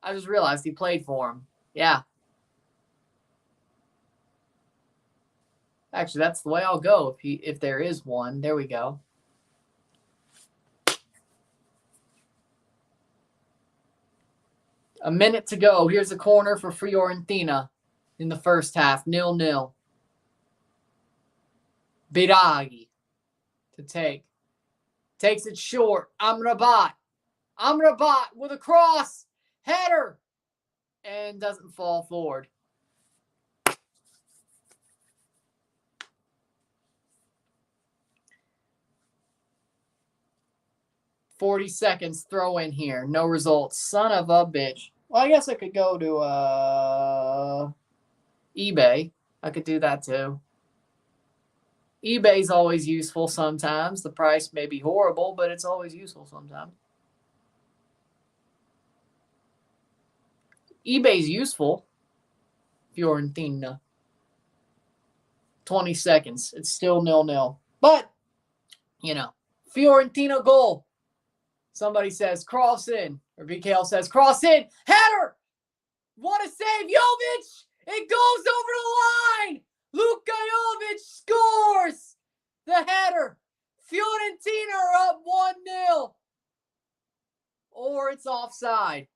[SPEAKER 1] I just realized he played for him. Yeah. Actually, that's the way I'll go if there is one. There we go. A minute to go. Here's a corner for Fiorentina in the first half. 0-0. Biraghi to take. Takes it short. Amrabat. Amrabat with a cross. Header. And doesn't fall forward. $40 seconds throw in here. No results. Son of a bitch. Well, I guess I could go to eBay. I could do that too. eBay's always useful sometimes. The price may be horrible, but it's always useful sometimes. eBay's useful. Fiorentina. 20 seconds. It's still 0-0. But, you know, Fiorentina goal. Somebody says cross in. Or BKL says cross in. Header! What a save. Jovic! It goes over the line! Luka Jovic scores! The header. Fiorentina are up 1-0. Or it's offside.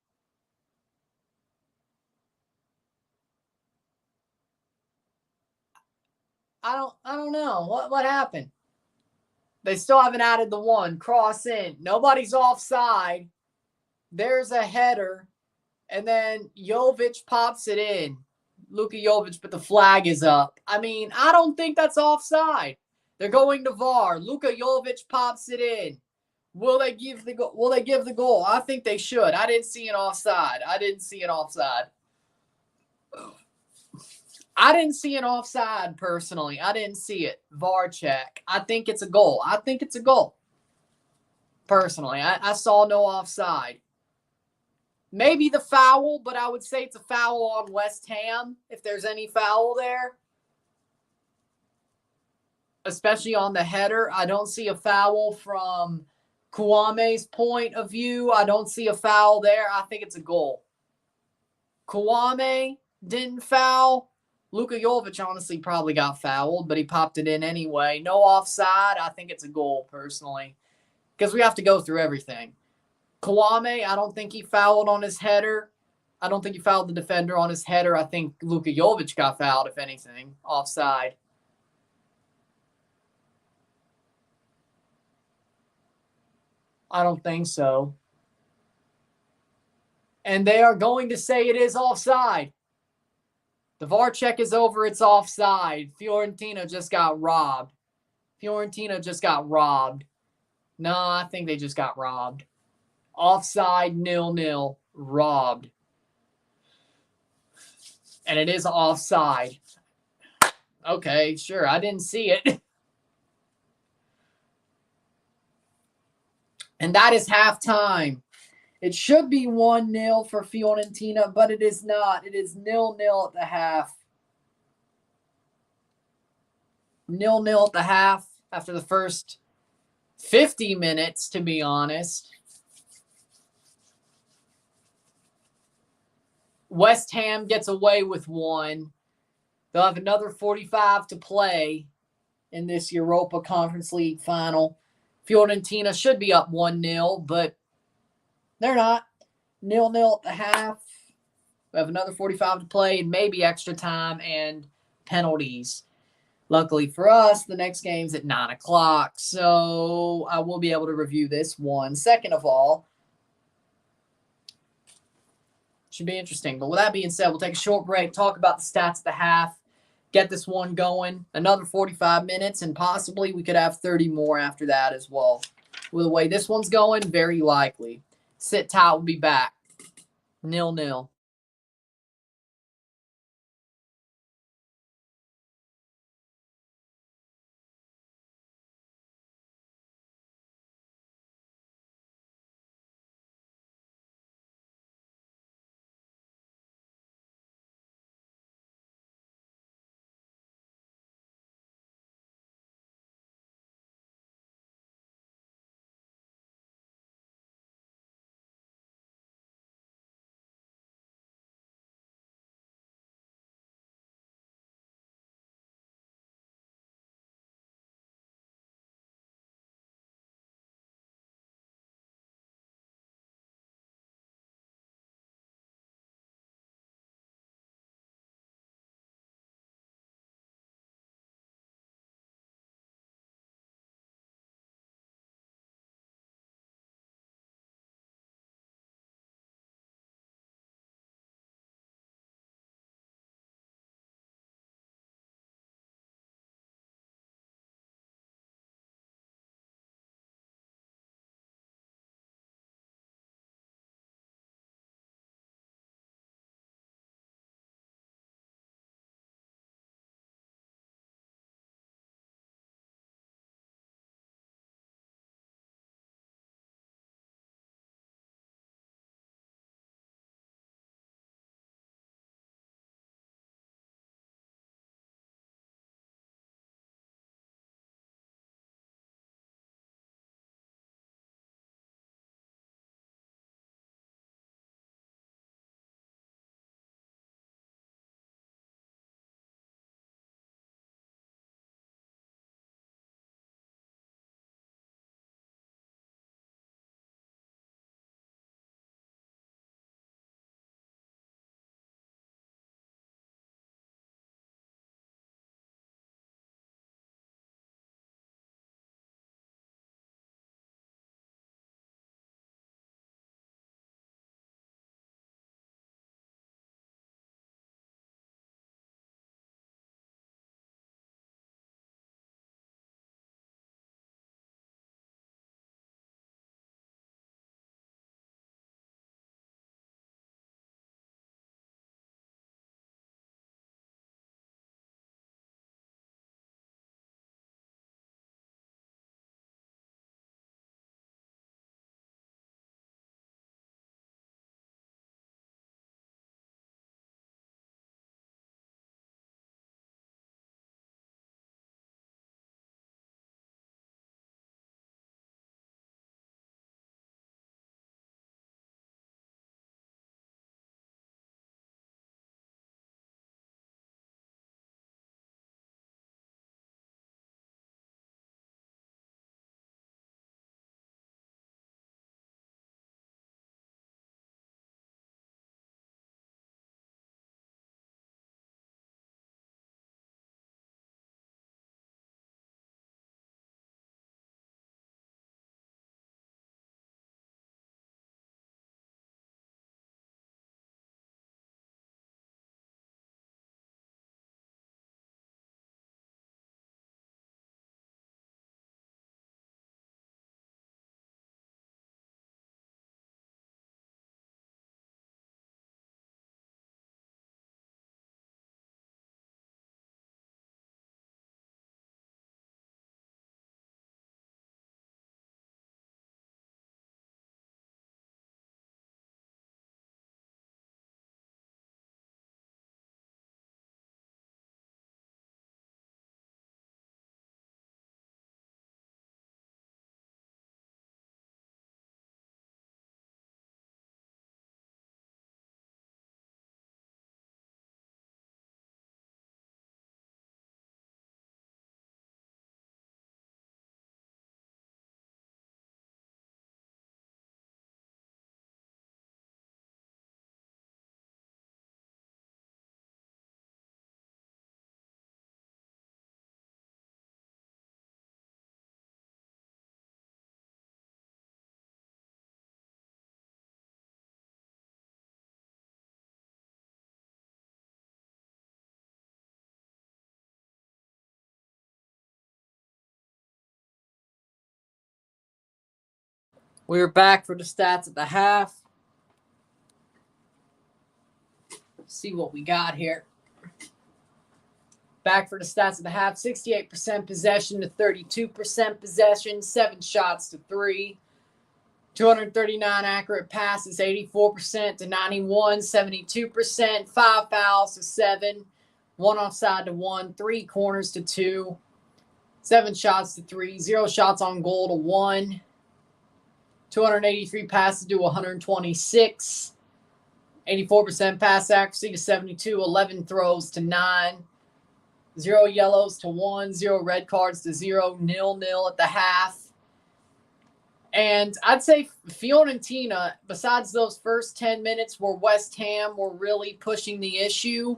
[SPEAKER 1] I don't know. What happened? They still haven't added the one. Cross in. Nobody's offside. There's a header. And then Jovic pops it in. Luka Jovic, but the flag is up. I mean, I don't think that's offside. They're going to VAR. Luka Jovic pops it in. Will they give the goal? Will they give the goal? I think they should. I didn't see an offside. I didn't see an offside personally. I didn't see it. VAR check. I think it's a goal. Personally, I saw no offside. Maybe the foul, but I would say it's a foul on West Ham if there's any foul there. Especially on the header. I don't see a foul from Kouame's point of view. I don't see a foul there. I think it's a goal. Kouame didn't foul. Luka Jovic honestly probably got fouled, but he popped it in anyway. No offside. I think it's a goal, personally. Because we have to go through everything. Kouame, I don't think he fouled on his header. I don't think he fouled the defender on his header. I think Luka Jovic got fouled, if anything. Offside. I don't think so. And they are going to say it is offside. The VAR check is over. It's offside. Fiorentina just got robbed. No, I think they just got robbed. Offside, 0-0. Robbed. And it is offside. Okay, sure. I didn't see it. And that is halftime. It should be 1-0 for Fiorentina, but it is not. It is 0-0 at the half. 0-0 at the half after the first 50 minutes, to be honest. West Ham gets away with one. They'll have another 45 to play in this Europa Conference League final. Fiorentina should be up 1-0, but they're not. 0-0 at the half. We have another 45 to play and maybe extra time and penalties. Luckily for us, the next game's at 9 o'clock, so I will be able to review this one. Second of all, should be interesting. But with that being said, we'll take a short break, talk about the stats of the half, get this one going. Another 45 minutes, and possibly we could have 30 more after that as well. With the way this one's going, very likely. Sit tight, we'll be back. 0-0. We're back for the stats at the half. See what we got here. Back for the stats at the half. 68% possession to 32% possession. 7 shots to 3. 239 accurate passes. 84% to 91. 72%. 5 fouls to 7. 1 offside to 1. 3 corners to 2. 7 shots to 3. 0 shots on goal to 1. 283 passes to 126. 84% pass accuracy to 72. 11 throws to 9. 0 yellows to 1. 0 red cards to 0. 0-0 at the half. And I'd say Fiorentina, besides those first 10 minutes where West Ham were really pushing the issue,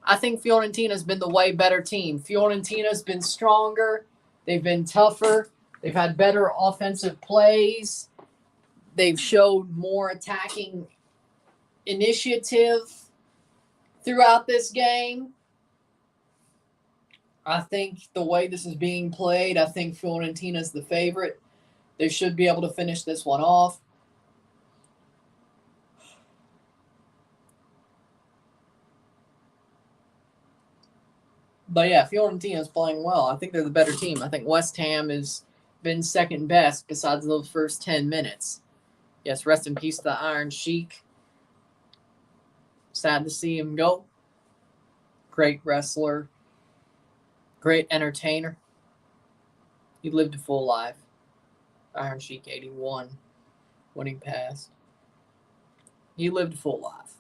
[SPEAKER 1] I think Fiorentina's been the way better team. Fiorentina's been stronger. They've been tougher. They've had better offensive plays. They've showed more attacking initiative throughout this game. I think the way this is being played, I think Fiorentina's the favorite. They should be able to finish this one off. But yeah, Fiorentina's playing well. I think they're the better team. I think West Ham has been second best besides those first 10 minutes. Yes, rest in peace to the Iron Sheik. Sad to see him go. Great wrestler. Great entertainer. He lived a full life. Iron Sheik 81 when he passed. He lived a full life.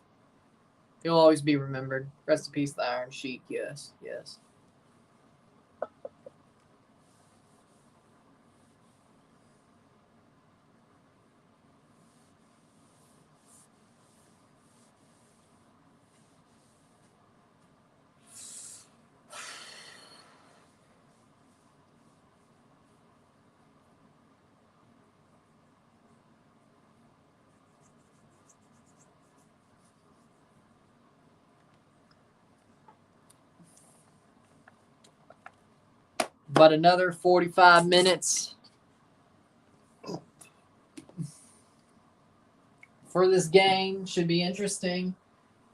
[SPEAKER 1] He'll always be remembered. Rest in peace, the Iron Sheik. Yes, yes. But another 45 minutes for this game should be interesting.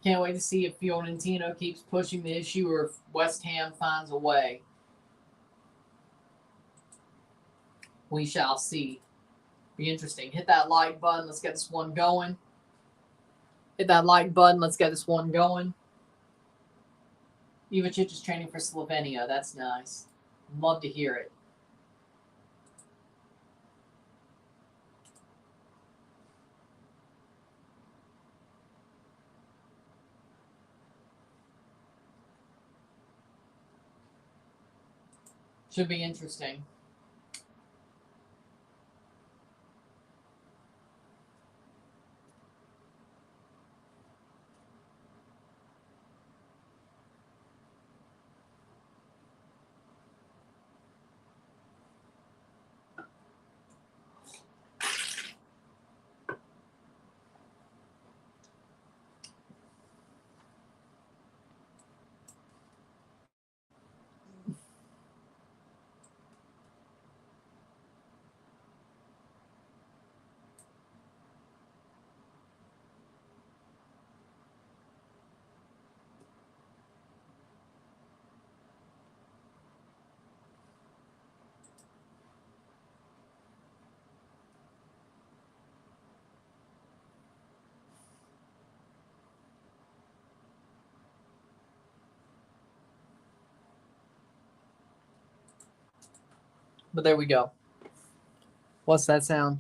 [SPEAKER 1] Can't wait to see if Fiorentina keeps pushing the issue or if West Ham finds a way. We shall see. Be interesting. Hit that like button. Let's get this one going. Hit that like button. Let's get this one going. Yepez is training for Slovenia. That's nice. Love to hear it. Should be interesting. But there we go. What's that sound?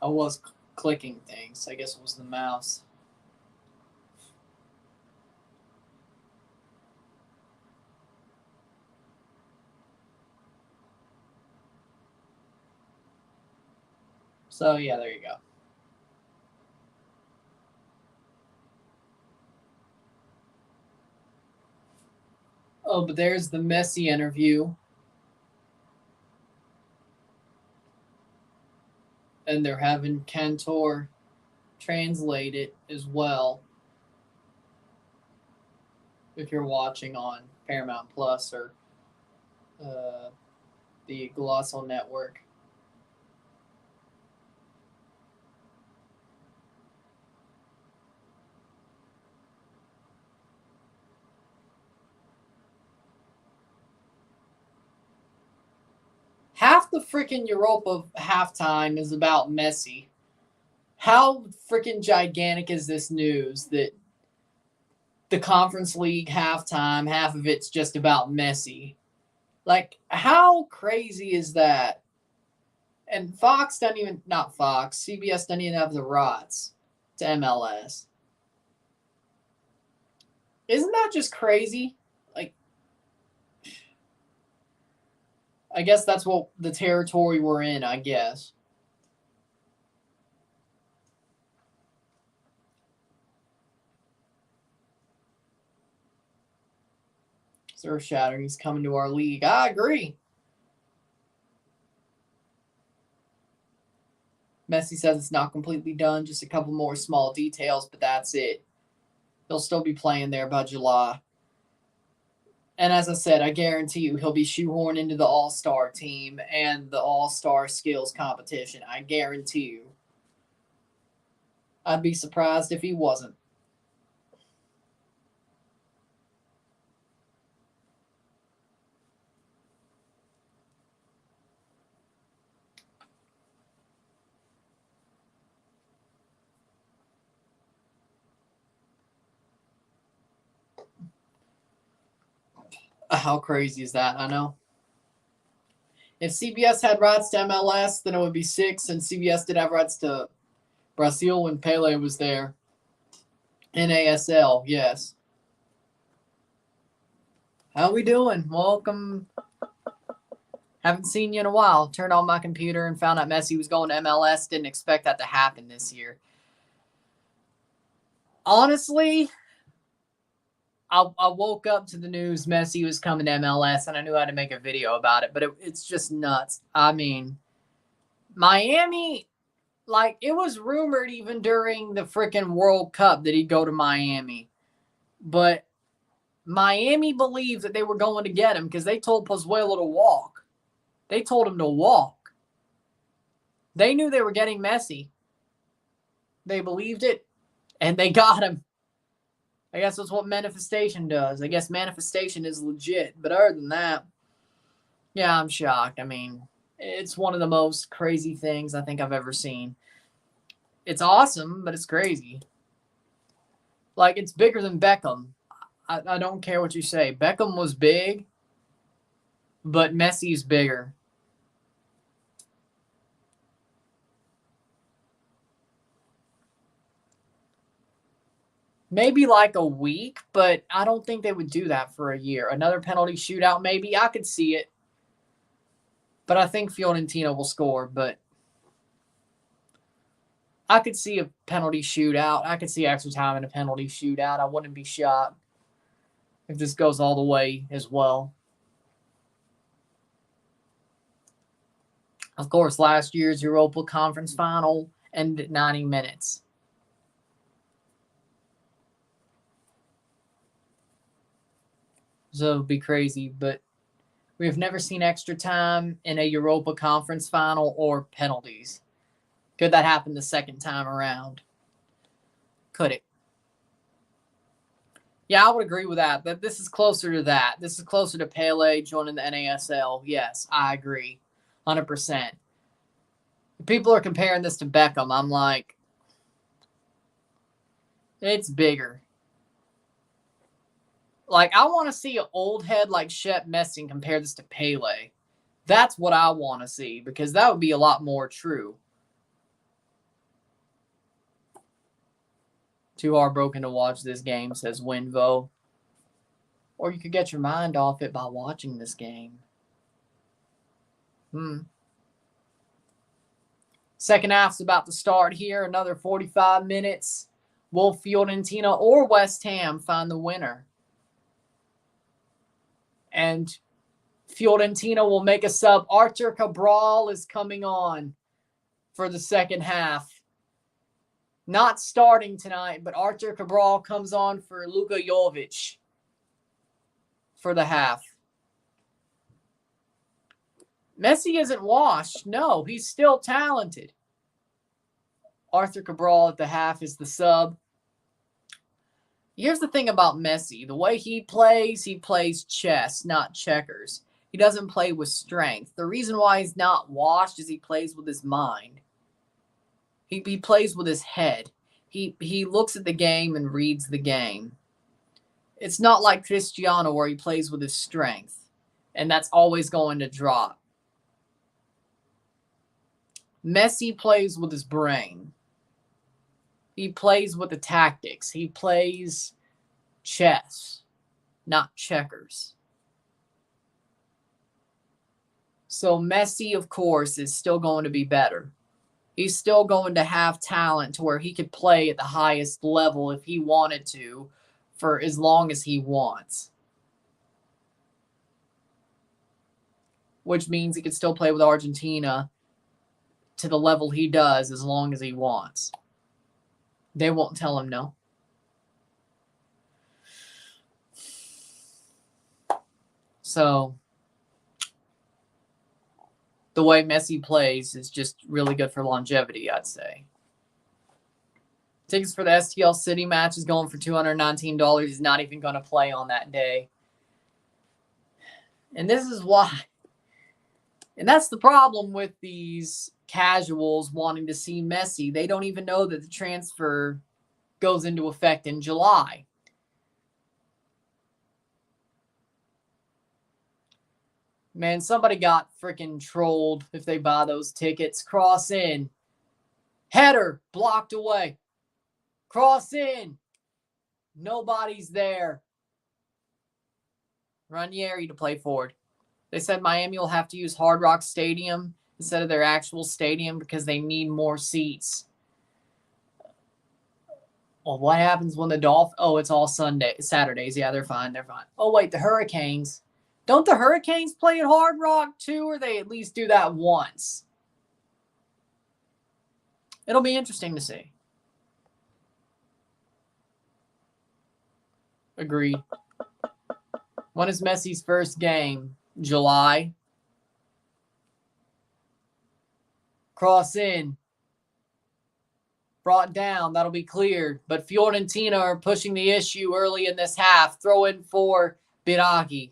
[SPEAKER 1] I was clicking things. I guess it was the mouse. So, yeah, there you go. Oh, but there's the Messi interview. And they're having Cantor translate it as well. If you're watching on Paramount Plus or the Glossal Network. Half the freaking Europa halftime is about Messi. How freaking gigantic is this news that the Conference League halftime, half of it's just about Messi? Like, how crazy is that? And Fox doesn't even, not Fox, CBS doesn't even have the rights to MLS. Isn't that just crazy? Like, I guess that's what the territory we're in, I guess. Surf Shatter, he's coming to our league. I agree. Messi says it's not completely done, just a couple more small details, but that's it. He'll still be playing there by July. And as I said, I guarantee you he'll be shoehorned into the All-Star team and the All-Star skills competition. I guarantee you. I'd be surprised if he wasn't. How crazy is that? I know. If CBS had rights to MLS, then it would be 6, and CBS did have rights to Brazil when Pele was there. NASL, yes. How we doing? Welcome. Haven't seen you in a while. Turned on my computer and found out Messi was going to MLS. Didn't expect that to happen this year. Honestly, I woke up to the news Messi was coming to MLS, and I knew how to make a video about it, but it's just nuts. I mean, Miami, like, it was rumored even during the freaking World Cup that he'd go to Miami. But Miami believed that they were going to get him because they told Pozuelo to walk. They told him to walk. They knew they were getting Messi. They believed it, and they got him. I guess that's what manifestation does. I guess manifestation is legit. But other than that, yeah, I'm shocked. I mean, it's one of the most crazy things I think I've ever seen. It's awesome, but it's crazy. Like, it's bigger than Beckham. I don't care what you say. Beckham was big, but Messi's bigger. Maybe like a week, but I don't think they would do that for a year. Another penalty shootout, maybe. I could see it. But I think Fiorentina will score, but I could see a penalty shootout. I could see extra time in a penalty shootout. I wouldn't be shocked if this goes all the way as well. Of course, last year's Europa Conference final ended at 90 minutes. So it would be crazy, but we have never seen extra time in a Europa Conference final or penalties. Could that happen the second time around? Could it? Yeah, I would agree with that. But this is closer to that. This is closer to Pele joining the NASL. Yes, I agree. 100%. People are comparing this to Beckham. I'm like, it's bigger. Like, I want to see an old head like Shep Messing compare this to Pele. That's what I want to see, because that would be a lot more true. Too heartbroken to watch this game, says Winvo. Or you could get your mind off it by watching this game. Second half's about to start here. Another 45 minutes. Will Fiorentina or West Ham find the winner? And Fiorentina will make a sub. Artur Cabral is coming on for the second half. Not starting tonight, but Artur Cabral comes on for Luka Jovic for the half. Messi isn't washed. No, he's still talented. Arthur Cabral at the half is the sub. Here's the thing about Messi. The way he plays chess, not checkers. He doesn't play with strength. The reason why he's not washed is he plays with his mind. He plays with his head. He looks at the game and reads the game. It's not like Cristiano where he plays with his strength, and that's always going to drop. Messi plays with his brain. He plays with the tactics. He plays chess, not checkers. So Messi, of course, is still going to be better. He's still going to have talent to where he could play at the highest level if he wanted to for as long as he wants. Which means he could still play with Argentina to the level he does as long as he wants. They won't tell him no. So the way Messi plays is just really good for longevity, I'd say. Tickets for the STL City match is going for $219. He's not even going to play on that day. And this is why. And that's the problem with these casuals wanting to see Messi. They don't even know that the transfer goes into effect in July. Man, somebody got freaking trolled if they buy those tickets. Cross in. Header blocked away. Cross in. Nobody's there. Ranieri to play forward. They said Miami will have to use Hard Rock Stadium instead of their actual stadium because they need more seats. Well, what happens when the Dolphins... Oh, it's all Saturdays. Yeah, they're fine. They're fine. Oh, wait, the Hurricanes. Don't the Hurricanes play at Hard Rock too, or they at least do that once? It'll be interesting to see. Agreed. When is Messi's first game? July. Cross in. Brought down. That'll be cleared. But Fiorentina are pushing the issue early in this half. Throw in for Biraghi.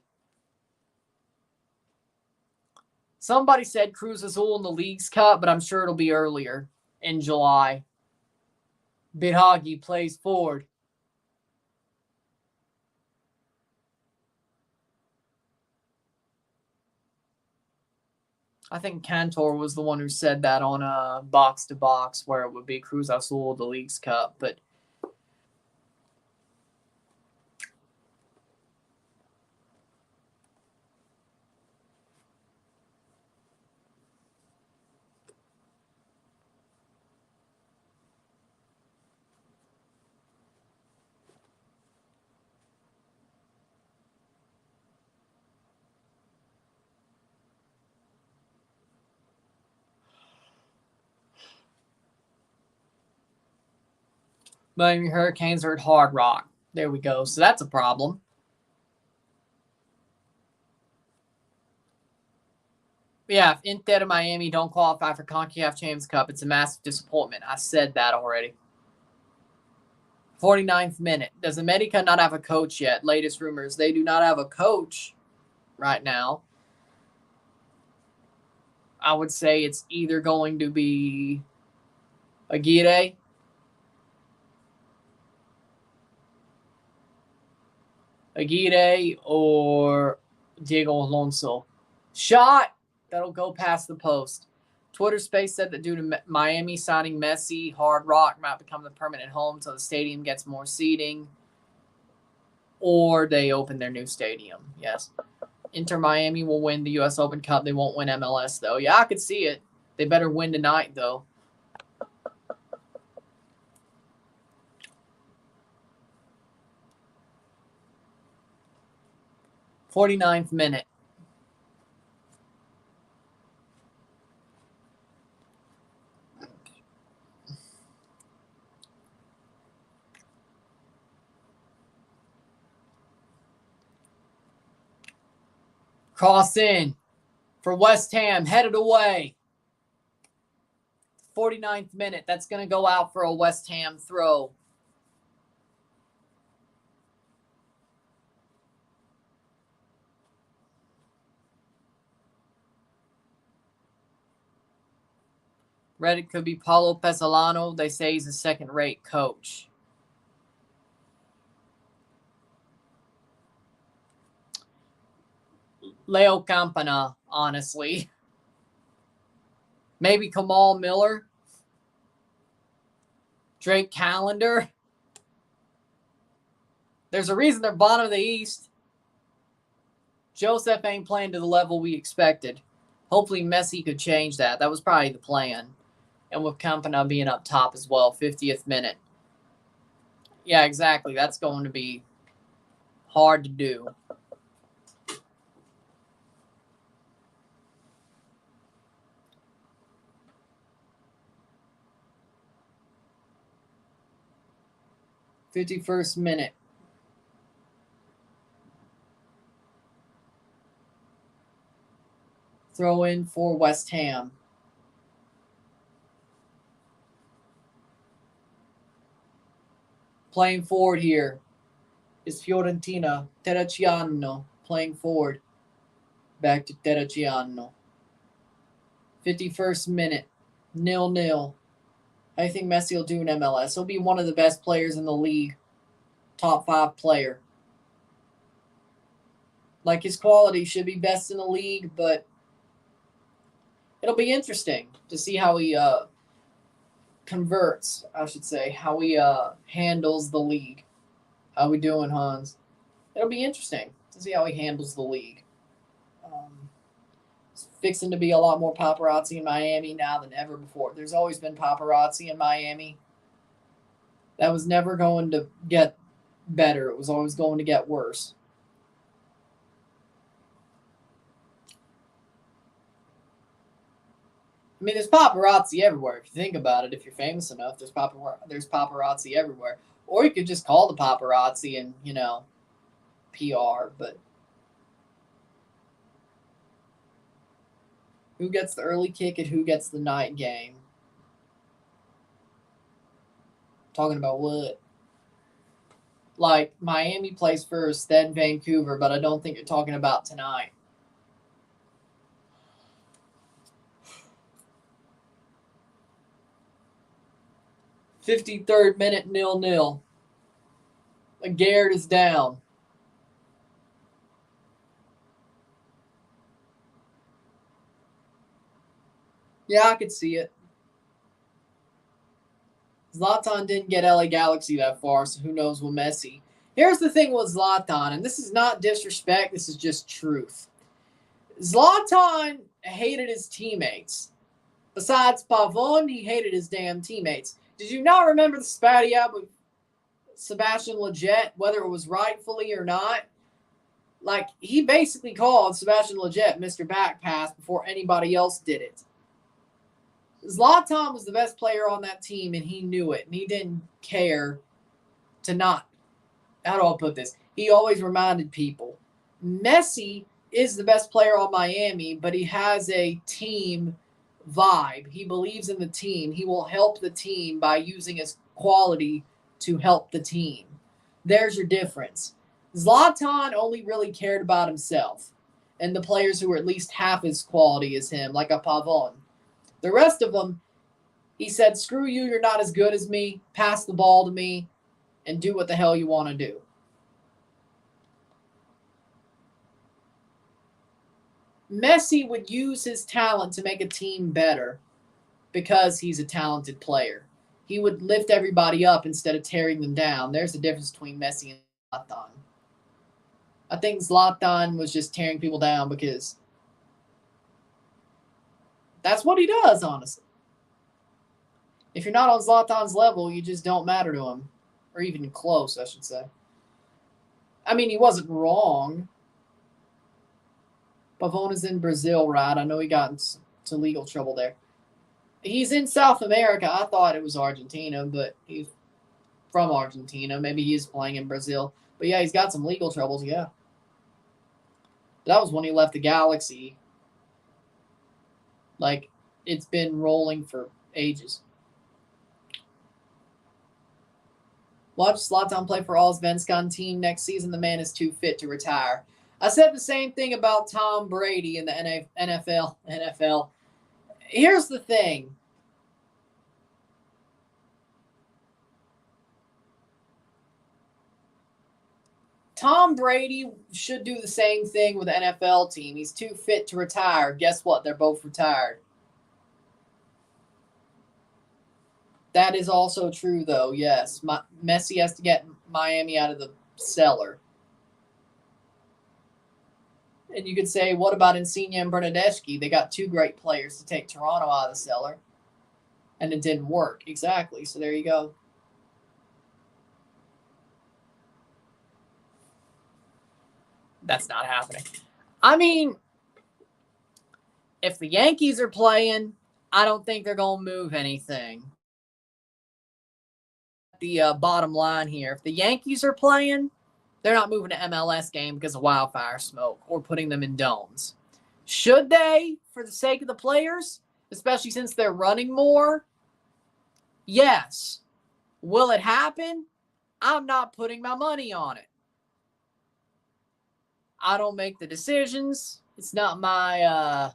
[SPEAKER 1] Somebody said Cruz Azul in the League's Cup, but I'm sure it'll be earlier in July. Biraghi plays forward. I think Cantor was the one who said that on a box to box where it would be Cruz Azul, the League's Cup. But Miami Hurricanes are at Hard Rock. There we go. So that's a problem. Yeah, if Inter and Miami don't qualify for CONCACAF Champions Cup, it's a massive disappointment. I said that already. 49th minute. Does America not have a coach yet? Latest rumors. They do not have a coach right now. I would say it's either going to be Aguirre or Diego Alonso. Shot! That'll go past the post. Twitter Space said that due to Miami signing Messi, Hard Rock might become the permanent home so the stadium gets more seating. Or they open their new stadium. Yes. Inter Miami will win the U.S. Open Cup. They won't win MLS, though. Yeah, I could see it. They better win tonight, though. "49th minute. Cross in. for West Ham, headed away. 49th minute. That's going to go out for a West Ham throw. Reddit could be Paulo Pesolano. They say he's a second-rate coach. Leo Campana, honestly. Maybe Kamal Miller. Drake Callender. There's a reason they're bottom of the East. Joseph ain't playing to the level we expected. Hopefully Messi could change that. That was probably the plan. And with Campana being up top as well, 50th minute. Yeah, exactly. That's going to be hard to do. '51st minute. Throw in for West Ham. Playing forward here is Fiorentina. Terracciano playing forward. Back to Terracciano. 51st minute. 0-0. I think Messi will do in MLS. He'll be one of the best players in the league. Top 5 player. Like, his quality should be best in the league, but it'll be interesting to see how he converts, I should say, how he handles the league. How we doing, Hans? It'll be interesting to see how he handles the league. It's fixing to be a lot more paparazzi in Miami now than ever before. There's always been paparazzi in Miami. That was never going to get better. It was always going to get worse. I mean, there's paparazzi everywhere. If you think about it, if you're famous enough, there's paparazzi everywhere. Or you could just call the paparazzi and, PR. But who gets the early kick and who gets the night game? Talking about what? Like, Miami plays first, then Vancouver, but I don't think you're talking about tonight. '53rd minute, 0-0. Garrett is down. Yeah, I could see it. Zlatan didn't get LA Galaxy that far, so who knows with Messi. Here's the thing with Zlatan, and this is not disrespect, this is just truth. Zlatan hated his teammates. Besides Pavon, he hated his damn teammates. Did you not remember the spatty out with Sebastian Lletget, whether it was rightfully or not? Like, he basically called Sebastian Lletget Mr. Back Pass before anybody else did it. Zlatan was the best player on that team, and he knew it, and he didn't care to not. How do I put this? He always reminded people. Messi is the best player on Miami, but he has a team vibe. He believes in the team. He will help the team by using his quality to help the team. There's your difference. Zlatan only really cared about himself and the players who were at least half as quality as him, like a Pavon. The rest of them, he said, screw you, you're not as good as me. Pass the ball to me and do what the hell you want to do. Messi would use his talent to make a team better because he's a talented player. He would lift everybody up instead of tearing them down. There's the difference between Messi and Zlatan. I think Zlatan was just tearing people down because that's what he does, honestly. If you're not on Zlatan's level, you just don't matter to him. Or even close, I should say. I mean, he wasn't wrong. Pavon is in Brazil, right? I know he got into legal trouble there. He's in South America. I thought it was Argentina, but he's from Argentina. Maybe he's playing in Brazil. But yeah, he's got some legal troubles, yeah. That was when he left the Galaxy. Like, it's been rolling for ages. Watch Zlatan play for Allsvenskan team next season. The man is too fit to retire. I said the same thing about Tom Brady in the NFL. Here's the thing. Tom Brady should do the same thing with the NFL team. He's too fit to retire. Guess what? They're both retired. That is also true, though, yes. Messi has to get Miami out of the cellar. And you could say, what about Insigne and Bernadeschi? They got two great players to take Toronto out of the cellar. And it didn't work. Exactly. So there you go. That's not happening. I mean, if the Yankees are playing, I don't think they're going to move anything. The bottom line here, if the Yankees are playing, they're not moving to MLS game because of wildfire smoke or putting them in domes. Should they, for the sake of the players, especially since they're running more? Yes. Will it happen? I'm not putting my money on it. I don't make the decisions. It's not my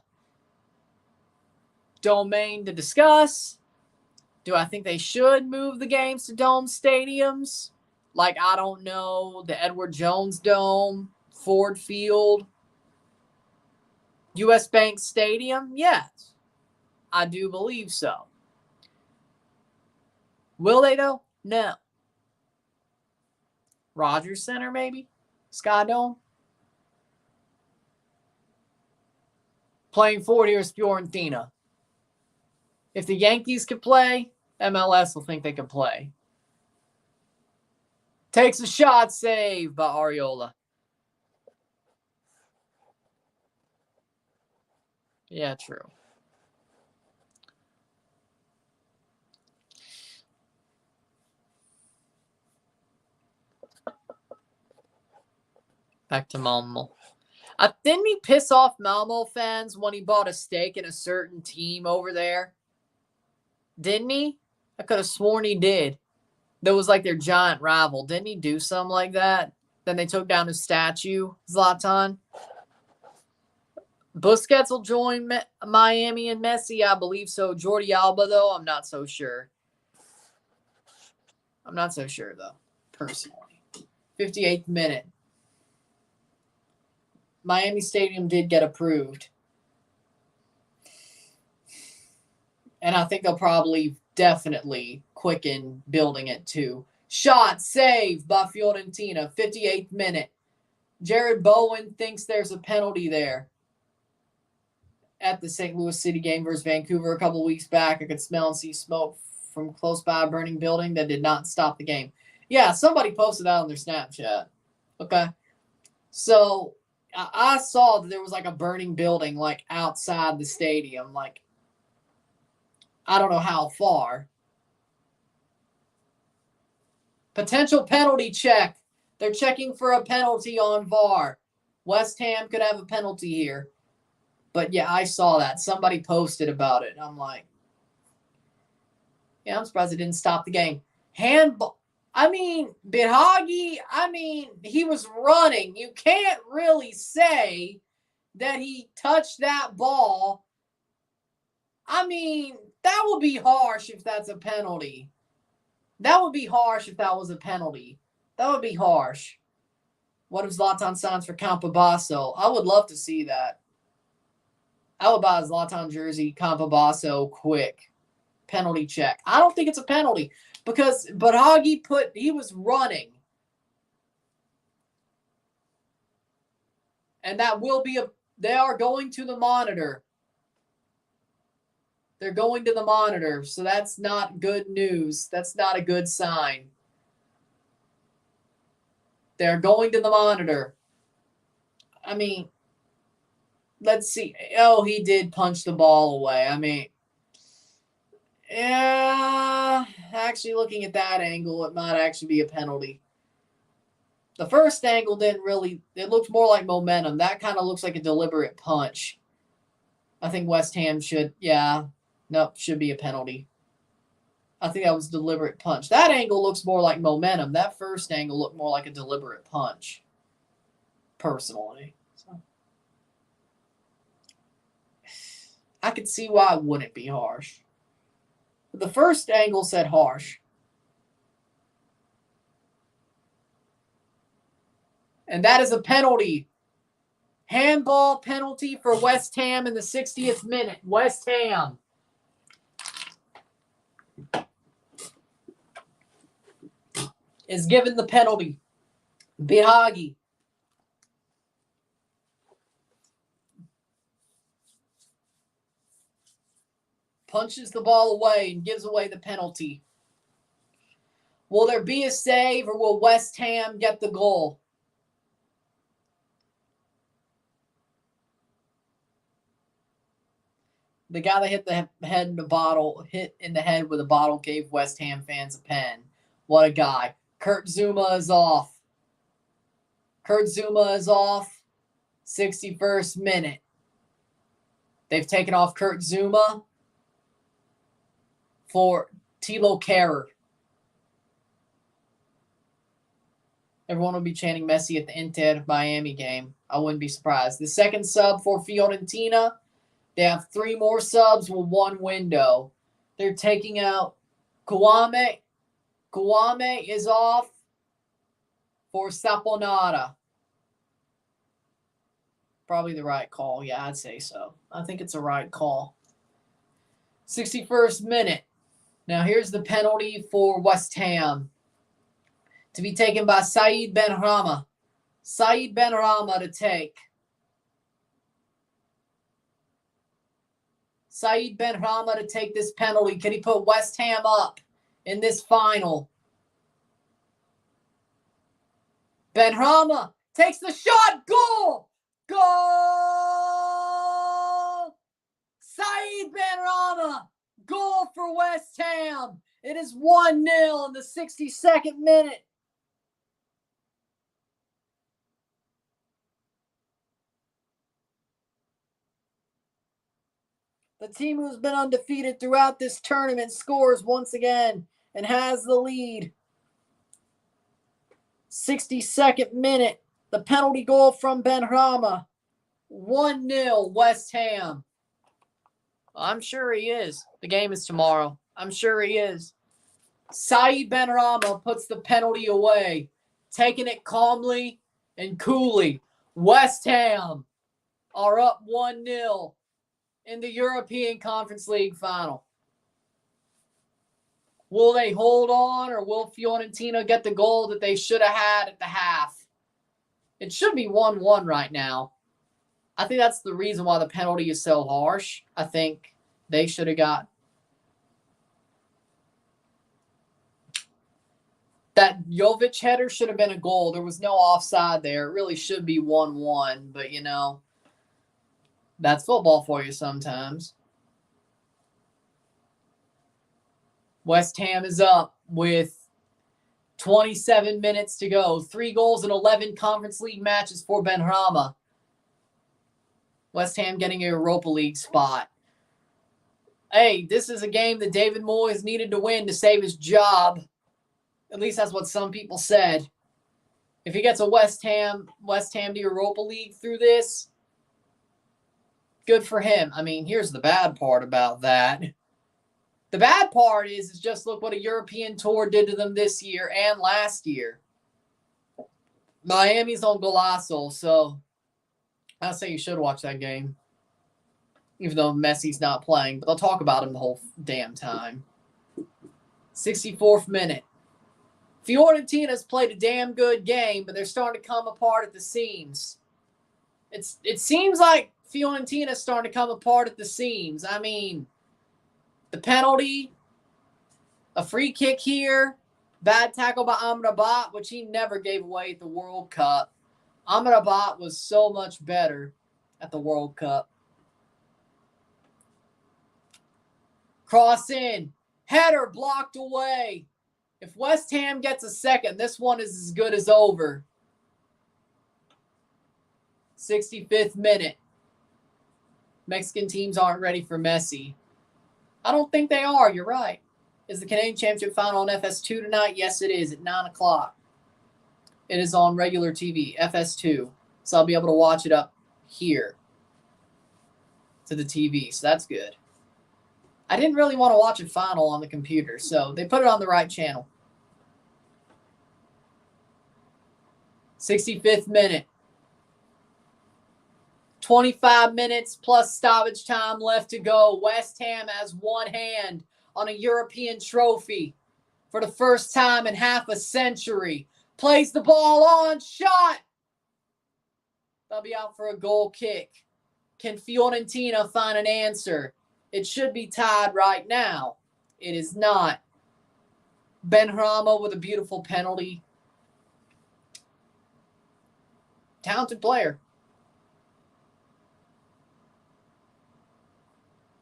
[SPEAKER 1] domain to discuss. Do I think they should move the games to dome stadiums? Like, I don't know, the Edward Jones Dome, Ford Field, US Bank Stadium? Yes, I do believe so. Will they, though? No. Rogers Center, maybe? Sky Dome? Playing forward here is Fiorentina. If the Yankees could play, MLS will think they can play. Takes a shot, save by Arriola. Yeah, true. Back to Malmo. Didn't he piss off Malmo fans when he bought a stake in a certain team over there? Didn't he? I could have sworn he did. That was like their giant rival. Didn't he do something like that? Then they took down his statue, Zlatan. Busquets will join Miami and Messi, I believe so. Jordi Alba, though, I'm not so sure. I'm not so sure, though, personally. 58th minute. Miami Stadium did get approved. And I think they'll probably definitely quicken building it too. Shot, save by Fiorentina, 58th minute. Jared Bowen thinks there's a penalty there. At the St. Louis City game versus Vancouver a couple weeks back, I could smell and see smoke from close by a burning building that did not stop the game. Yeah, somebody posted that on their Snapchat. Okay. So I saw that there was like a burning building like outside the stadium. Like, I don't know how far. Potential penalty check. They're checking for a penalty on VAR. West Ham could have a penalty here. But yeah, I saw that. Somebody posted about it. And I'm like, yeah, I'm surprised it didn't stop the game. Handball. I mean, Bihagi, he was running. You can't really say that he touched that ball. I mean, that would be harsh if that's a penalty. That would be harsh if that was a penalty. That would be harsh. What if Zlatan signs for Campobasso? I would love to see that. I would buy a Zlatan jersey, Campobasso, quick. Penalty check. I don't think it's a penalty because Bihagi he was running. And that will be they are going to the monitor. They're going to the monitor, so that's not good news. That's not a good sign. They're going to the monitor. I mean, let's see. Oh, he did punch the ball away. I mean, yeah, actually looking at that angle, it might actually be a penalty. The first angle didn't really, it looked more like momentum. That kind of looks like a deliberate punch. I think West Ham should, yeah. Nope, should be a penalty. I think that was a deliberate punch. That angle looks more like momentum. That first angle looked more like a deliberate punch, personally. So, I could see why it wouldn't be harsh. But the first angle said harsh. And that is a penalty. Handball penalty for West Ham in the 60th minute. West Ham. Is given the penalty. Bihagi. Punches the ball away and gives away the penalty. Will there be a save or will West Ham get the goal? The guy that hit the head in the bottle, hit in the head with a bottle, gave West Ham fans a pen. What a guy. Kurt Zouma is off. Kurt Zouma is off. 61st minute. They've taken off Kurt Zouma for Tilo Kehrer. Everyone will be chanting Messi at the Inter Miami game. I wouldn't be surprised. The second sub for Fiorentina. They have 3 more subs with 1 window. They're taking out Kouame. Kouame is off for Saponara. Probably the right call. Yeah, I'd say so. I think it's a right call. 61st minute. Now here's the penalty for West Ham. To be taken by Said Benrahma. Said Benrahma to take. Said Benrahma to take this penalty. Can he put West Ham up in this final? Benrahma takes the shot. Goal! Goal! Said Benrahma. Goal for West Ham. It is 1-0 in the 62nd minute. The team who's been undefeated throughout this tournament scores once again and has the lead. 62nd minute. The penalty goal from Benrahma. 1-0 West Ham. I'm sure he is. The game is tomorrow. I'm sure he is. Said Benrahma puts the penalty away, taking it calmly and coolly. West Ham are up 1-0 in the European Conference League final. Will they hold on or will Fiorentina get the goal that they should have had at the half? It should be 1-1 right now. I think that's the reason why the penalty is so harsh. I think they should have got that. Jovic header should have been a goal. There was no offside there. It really should be 1-1, but you know, that's football for you sometimes. West Ham is up with 27 minutes to go. 3 goals in 11 Conference League matches for Benrahma. West Ham getting a Europa League spot. Hey, this is a game that David Moyes needed to win to save his job. At least that's what some people said. If he gets a West Ham to Europa League through this, good for him. I mean, here's the bad part about that. The bad part is just look what a European tour did to them this year and last year. Miami's on Golasso, so I'll say you should watch that game. Even though Messi's not playing, but they'll talk about him the whole damn time. 64th minute. Fiorentina's played a damn good game, but they're starting to come apart at the seams. It seems like Fiorentina's starting to come apart at the seams. I mean, the penalty, a free kick here, bad tackle by Amrabat, which he never gave away at the World Cup. Amrabat was so much better at the World Cup. Cross in. Header blocked away. If West Ham gets a second, this one is as good as over. 65th minute. Mexican teams aren't ready for Messi. I don't think they are. You're right. Is the Canadian Championship final on FS2 tonight? Yes, it is at 9 o'clock. It is on regular TV, FS2. So I'll be able to watch it up here to the TV. So that's good. I didn't really want to watch a final on the computer, so they put it on the right channel. 65th minute. 25 minutes plus stoppage time left to go. West Ham has one hand on a European trophy for the first time in half a century. Plays the ball on, shot. They'll be out for a goal kick. Can Fiorentina find an answer? It should be tied right now. It is not. Benrahma with a beautiful penalty. Talented player.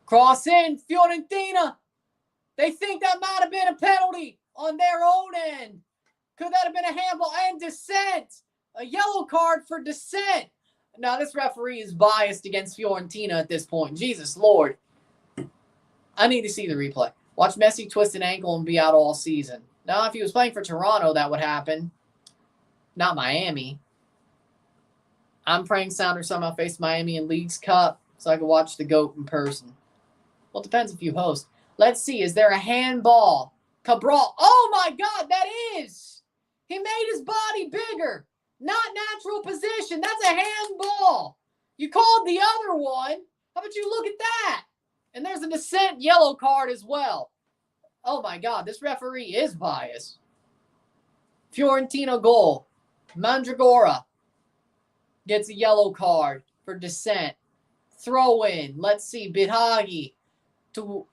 [SPEAKER 1] Cross in, Fiorentina. They think that might have been a penalty on their own end. Could that have been a handball and dissent? A yellow card for dissent. Now, this referee is biased against Fiorentina at this point. Jesus Lord. I need to see the replay. Watch Messi twist an ankle and be out all season. Now, if he was playing for Toronto, that would happen. Not Miami. I'm praying Sounders somehow face Miami in Leagues Cup so I can watch the GOAT in person. Well, it depends if you host. Let's see. Is there a handball? Cabral. Oh, my God, that is. He made his body bigger. Not natural position. That's a handball. You called the other one. How about you look at that? And there's a dissent yellow card as well. Oh, my God, this referee is biased. Fiorentina goal. Mandragora gets a yellow card for dissent. Throw in. Let's see. Bidhagi to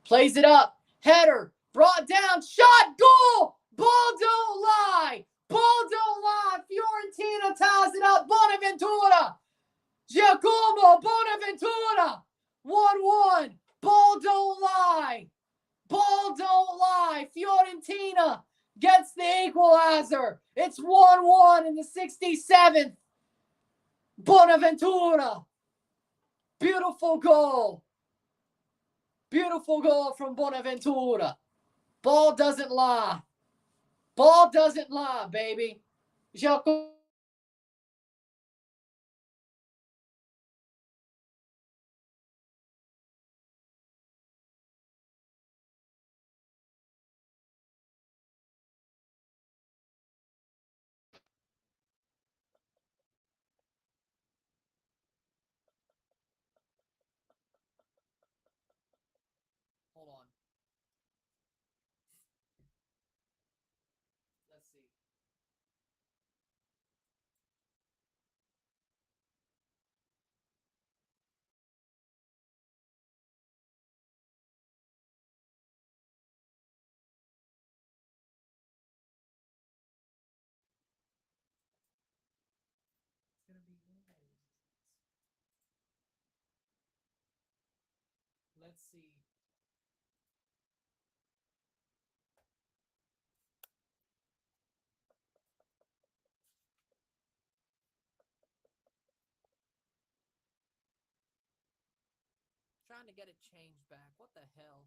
[SPEAKER 1] plays it up. Header. Brought down. Shot. Goal. Ball don't lie. Ball don't lie. Fiorentina ties it up. Bonaventura. Giacomo Bonaventura. 1-1. Ball don't lie. Ball don't lie. Fiorentina gets the equalizer. It's 1-1 in the 67th. Bonaventura. Beautiful goal. Beautiful goal from Bonaventura. Ball doesn't lie. Ball doesn't lie, baby. Jacob. Hold on. Let's see. It's going to be Let's see. Trying to get it changed back. What the hell?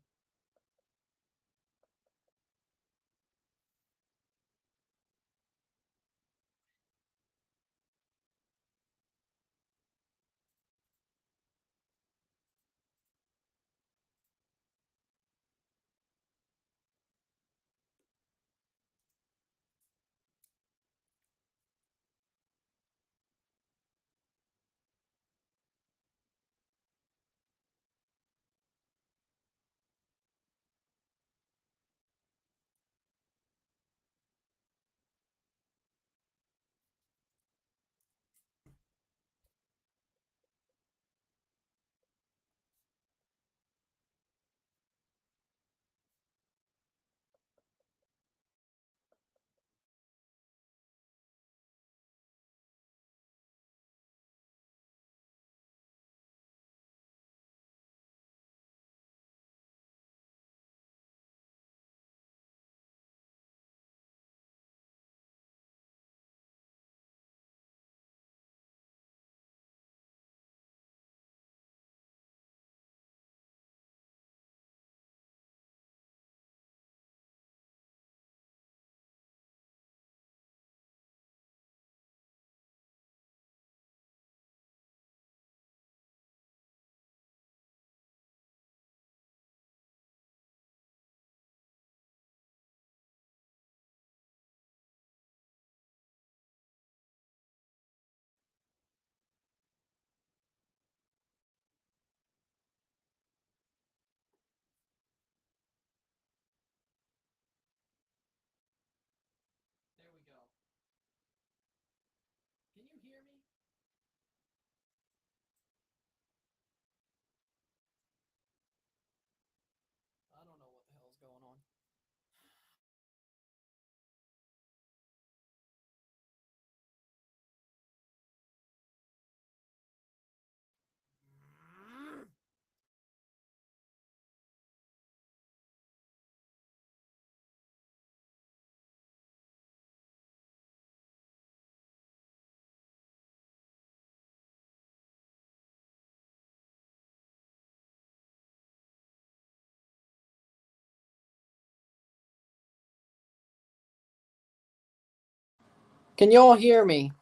[SPEAKER 1] Can y'all hear me?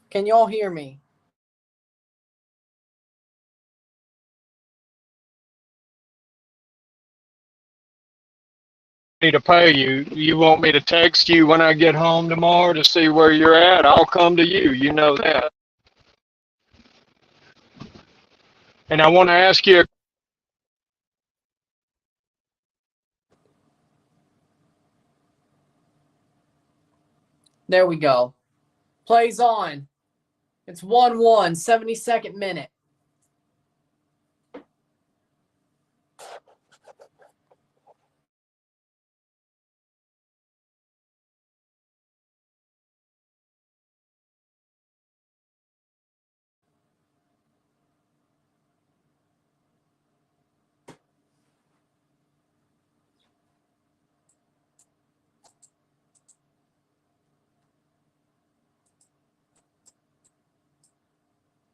[SPEAKER 1] Can y'all hear me?
[SPEAKER 2] To pay you. You want me to text you when I get home tomorrow to see where you're at? I'll come to you. You know that. And I want to ask you.
[SPEAKER 1] There we go. Plays on. It's 1-1, 72nd minute.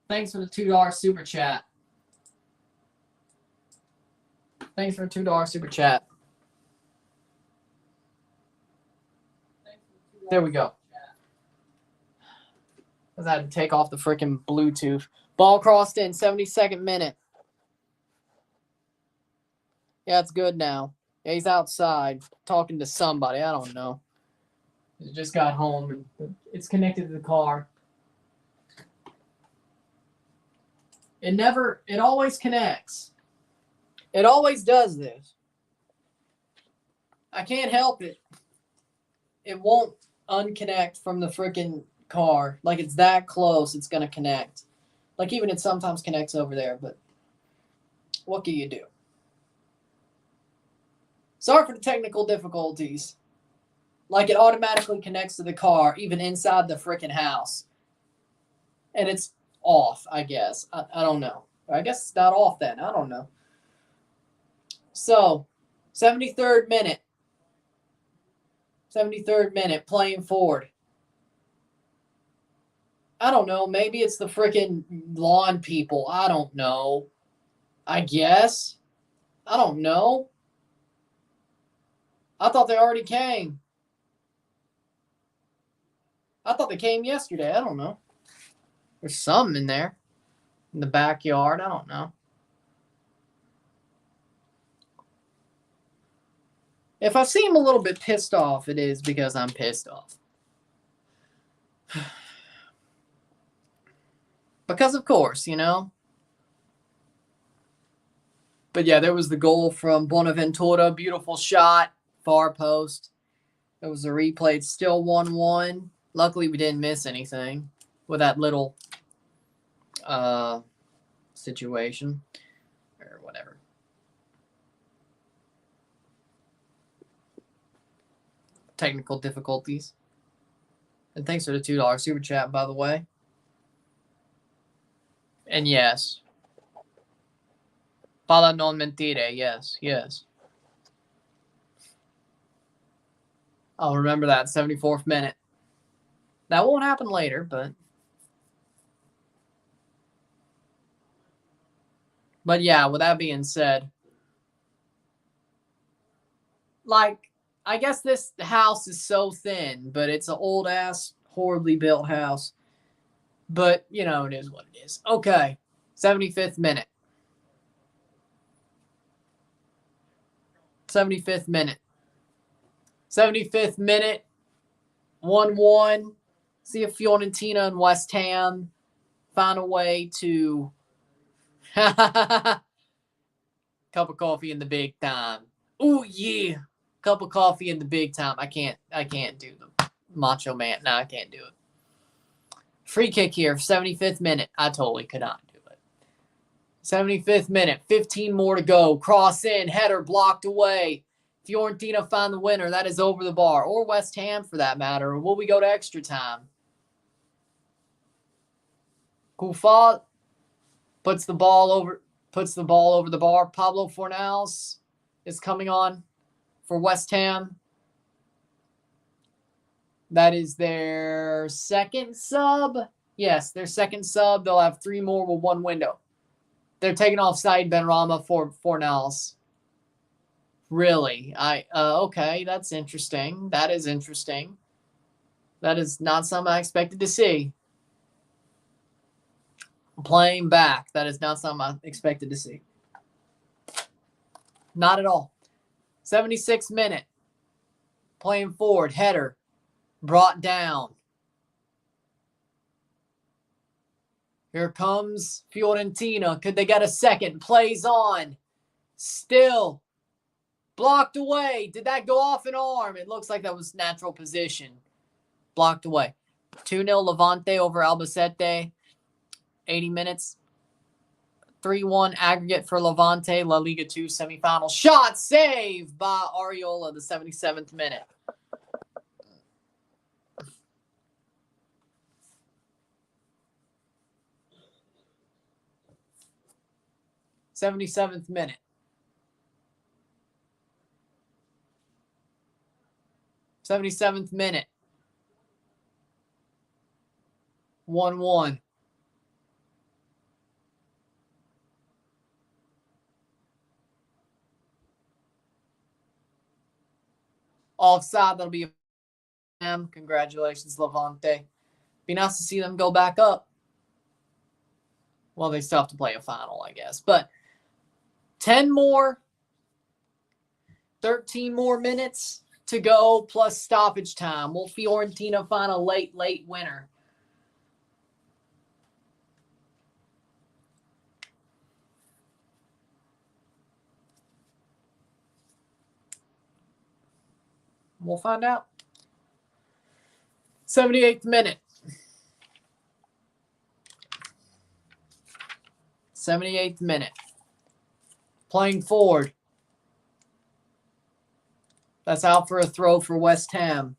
[SPEAKER 1] Thanks for the $2 super chat. Thanks for the $2 super chat. There we go. Because I had to take off the freaking Bluetooth. Ball crossed in, 72nd minute. Yeah, it's good now. Yeah, he's outside talking to somebody. I don't know. He just got home. And it's connected to the car. It always connects. It always does this. I can't help it. It won't unconnect from the freaking car. Like, it's that close, it's going to connect. Like, even it sometimes connects over there, but what can you do? Sorry for the technical difficulties. Like, it automatically connects to the car, even inside the freaking house. And it's off, I guess. I don't know. I guess it's not off then. I don't know. So, 73rd minute. 73rd minute, playing forward. I don't know. Maybe it's the freaking lawn people. I don't know. I guess. I don't know. I thought they already came. I thought they came yesterday. I don't know. There's something in there. In the backyard. I don't know. If I seem a little bit pissed off, it is because I'm pissed off. Because, of course, you know. But, yeah, there was the goal from Bonaventura. Beautiful shot. Far post. It was a replay. It's still 1-1. Luckily, we didn't miss anything with that little situation. Or whatever. Technical difficulties. And thanks for the $2 super chat, by the way. And yes. Para non mentire. Yes, yes. I'll remember that. 74th minute. That won't happen later, but. But yeah, with that being said. Like, I guess this house is so thin, but it's an old ass, horribly built house. But, you know, it is what it is. Okay. 75th minute. 75th minute. 75th minute. 1-1. See if Fiorentina and West Ham find a way to cup of coffee in the big time. Ooh, yeah. Cup of coffee in the big time. I can't do the Macho Man. No, I can't do it. Free kick here, 75th minute. I totally could not do it. 75th minute, 15 more to go. Cross in, header blocked away. Fiorentina find the winner. That is over the bar. Or West Ham, for that matter. Or will we go to extra time? Kufal puts the ball over the bar. Pablo Fornals is coming on for West Ham. That is their second sub. Yes, their second sub. They'll have 3 more with 1 window. They're taking off Said Benrahma for Fornals. Really? Okay, that's interesting. That is interesting. That is not something I expected to see. Playing back, that is not something I expected to see. Not at all. 76th minute. Playing forward, header. Brought down. Here comes Fiorentina. Could they get a second? Plays on. Still. Blocked away. Did that go off an arm? It looks like that was natural position. Blocked away. 2-0 Levante over Albacete. 80 minutes. 3-1 aggregate for Levante. La Liga 2 semifinal. Shot saved by Ariola, the 77th minute. 77th minute. 77th minute. 1-1. Offside, that'll be a congratulations, Levante. Be nice to see them go back up. Well, they still have to play a final, I guess. But 10 more, 13 more minutes to go plus stoppage time. Will Fiorentina find a late winner? We'll find out. 78th minute. 78th minute. Playing forward. That's out for a throw for West Ham.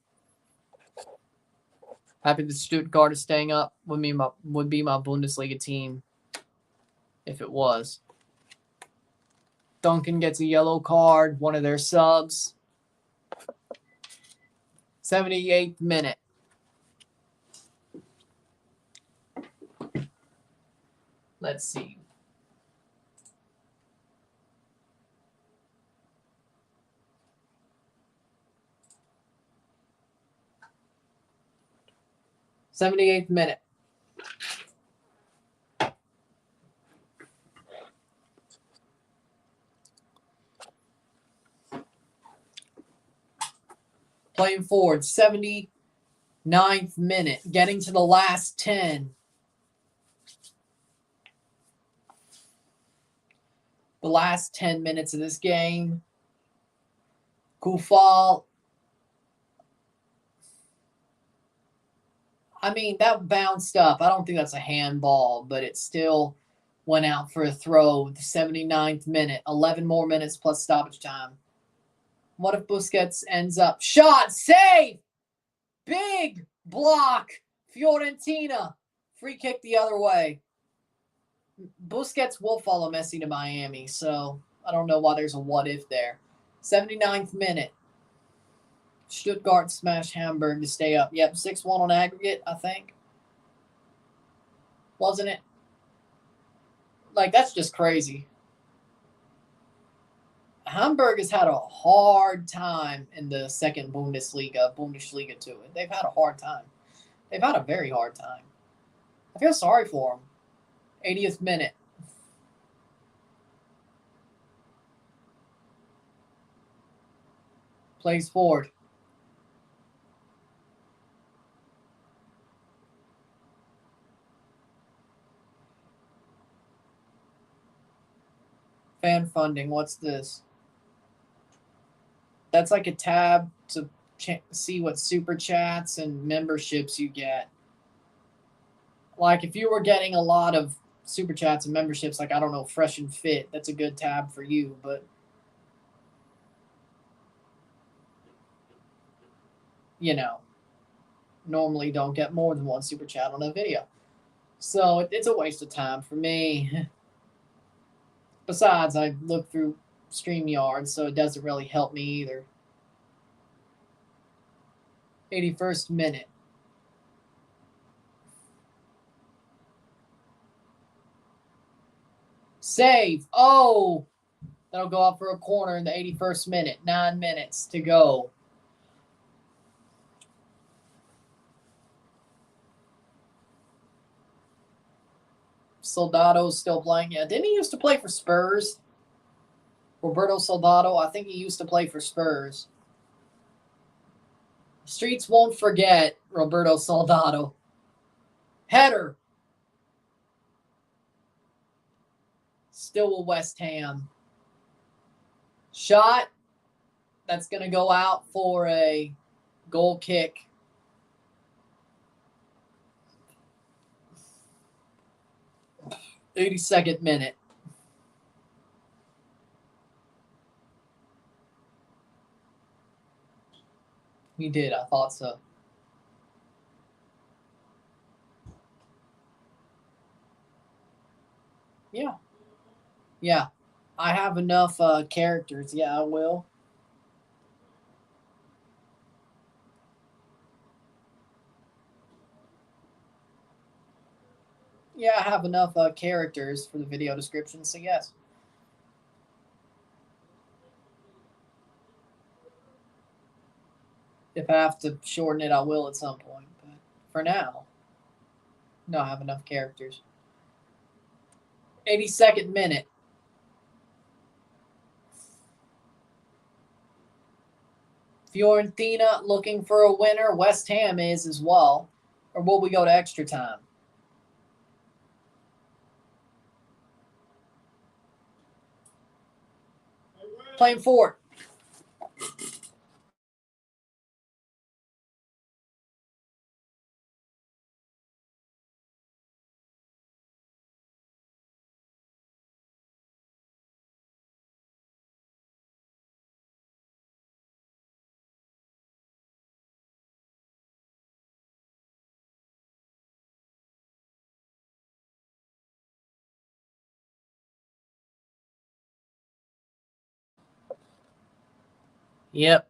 [SPEAKER 1] Happy that Stuttgart is staying up. Would be my Bundesliga team if it was. Duncan gets a yellow card. One of their subs. 78th minute. Let's see. '78th minute. Playing forward, 79th minute. Getting to the last 10. The last 10 minutes of this game. Kufal. I mean, that bounced up. I don't think that's a handball, but it still went out for a throw. The 79th minute. 11 more minutes plus stoppage time. What if Busquets ends up? Shot! Save! Big block! Fiorentina. Free kick the other way. Busquets will follow Messi to Miami, so I don't know why there's a what if there. 79th minute. Stuttgart smash Hamburg to stay up. Yep, 6-1 on aggregate, I think. Wasn't it? Like, that's just crazy. Hamburg has had a hard time in the second Bundesliga 2. They've had a hard time. They've had a very hard time. I feel sorry for them. 80th minute. Plays forward. Fan funding. What's this? That's like a tab to see what super chats and memberships you get. Like if you were getting a lot of super chats and memberships, like, I don't know, Fresh and Fit, that's a good tab for you. But, you know, normally don't get more than one super chat on a video. So it's a waste of time for me. Besides, I look through StreamYard, so it doesn't really help me either. 81st minute. Save. Oh, that'll go out for a corner in the 81st minute. 9 minutes to go. Soldado's still playing. Yeah, didn't he used to play for Spurs? Roberto Soldado, I think he used to play for Spurs. Streets won't forget Roberto Soldado. Header. Still with West Ham. Shot. That's going to go out for a goal kick. '82nd minute. We did. I thought so. Yeah. Yeah. I have enough characters. Yeah, I will. Yeah, I have enough characters for the video description, so yes. If I have to shorten it, I will at some point. But for now, no, I have enough characters. 82nd minute. Fiorentina looking for a winner. West Ham is as well. Or will we go to extra time? Playing forward. Yep.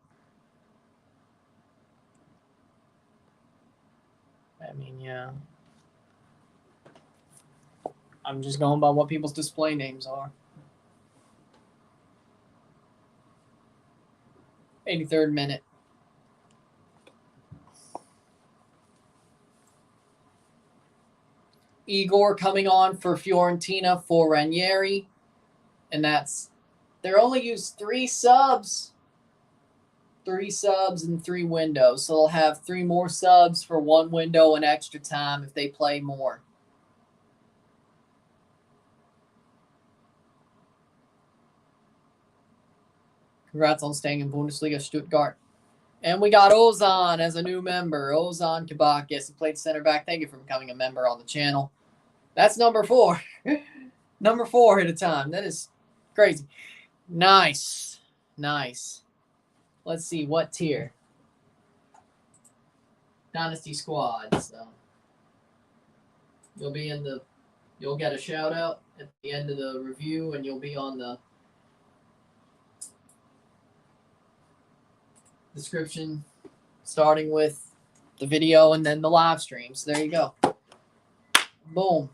[SPEAKER 1] I mean, yeah. I'm just going by what people's display names are. 83rd minute. Igor coming on for Fiorentina for Ranieri. And they're only used 3 subs. 3 subs and 3 windows. So they'll have 3 more subs for 1 window and extra time if they play more. Congrats on staying in Bundesliga, Stuttgart. And we got Ozan as a new member. Ozan Kabakis, who played center back. Thank you for becoming a member on the channel. That's number 4. Number 4 at a time. That is crazy. Nice. Nice. Let's see, what tier? Dynasty squad. So you'll get a shout out at the end of the review, and you'll be on the description, starting with the video and then the live stream. So there you go. Boom.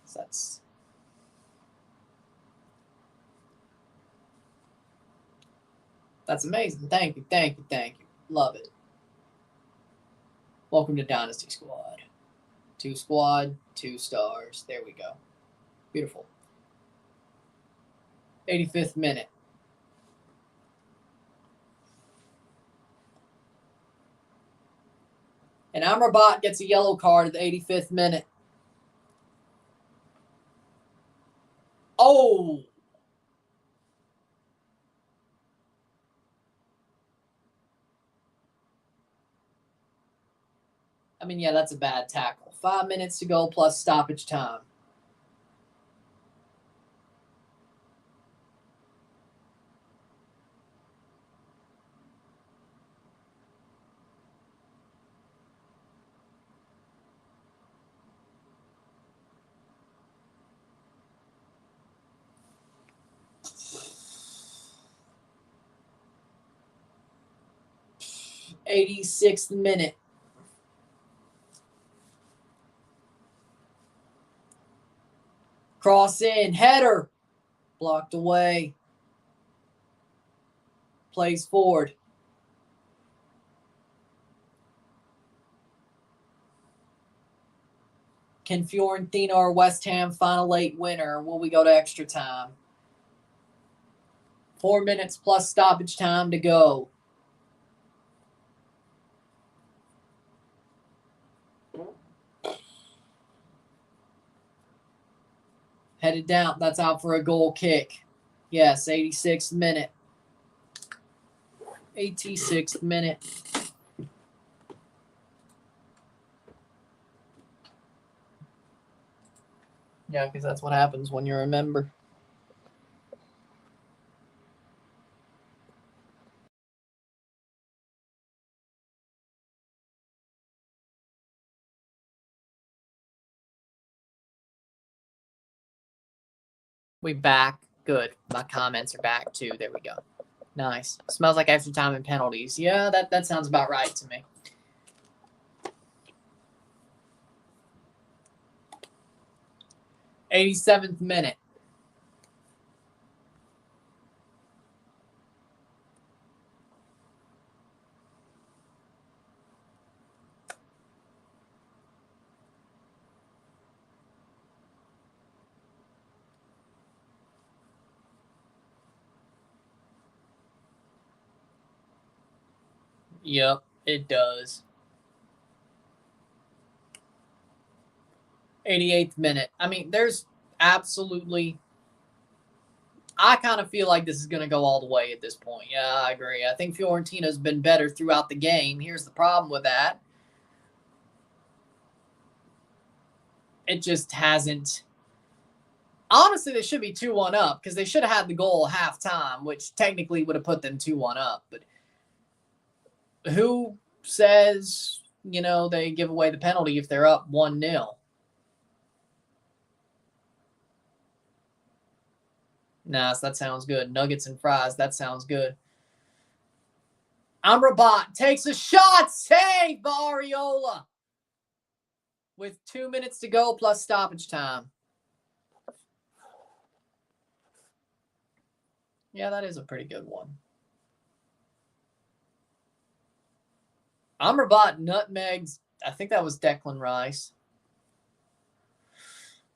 [SPEAKER 1] So that's amazing. Thank you, thank you, thank you. Love it. Welcome to Dynasty Squad. 2 squad, 2 stars. There we go. Beautiful. 85th minute. And Amrabat gets a yellow card at the 85th minute. Oh! I mean, yeah, that's a bad tackle. 5 minutes to go plus stoppage time. '86th minute. Cross in, header, blocked away. Plays forward. Can Fiorentina or West Ham find a late winner? Or will we go to extra time? 4 minutes plus stoppage time to go. Headed down. That's out for a goal kick. Yes, 86th minute. 86th minute. Yeah, because that's what happens when you remember. We back. Good. My comments are back too. There we go. Nice. Smells like extra time and penalties. Yeah, that sounds about right to me. '87th minute. Yep, it does. 88th minute. I mean, there's absolutely. I kind of feel like this is going to go all the way at this point. Yeah, I agree. I think Fiorentina's been better throughout the game. Here's the problem with that. It just hasn't. Honestly, they should be 2-1 up because they should have had the goal at halftime, which technically would have put them 2-1 up. But who says, they give away the penalty if they're up 1-0? Nice, that sounds good. Nuggets and fries, that sounds good. Amrabat takes a shot. Save by Areola. With 2 minutes to go plus stoppage time. Yeah, that is a pretty good one. Amrabat nutmegs. I think that was Declan Rice.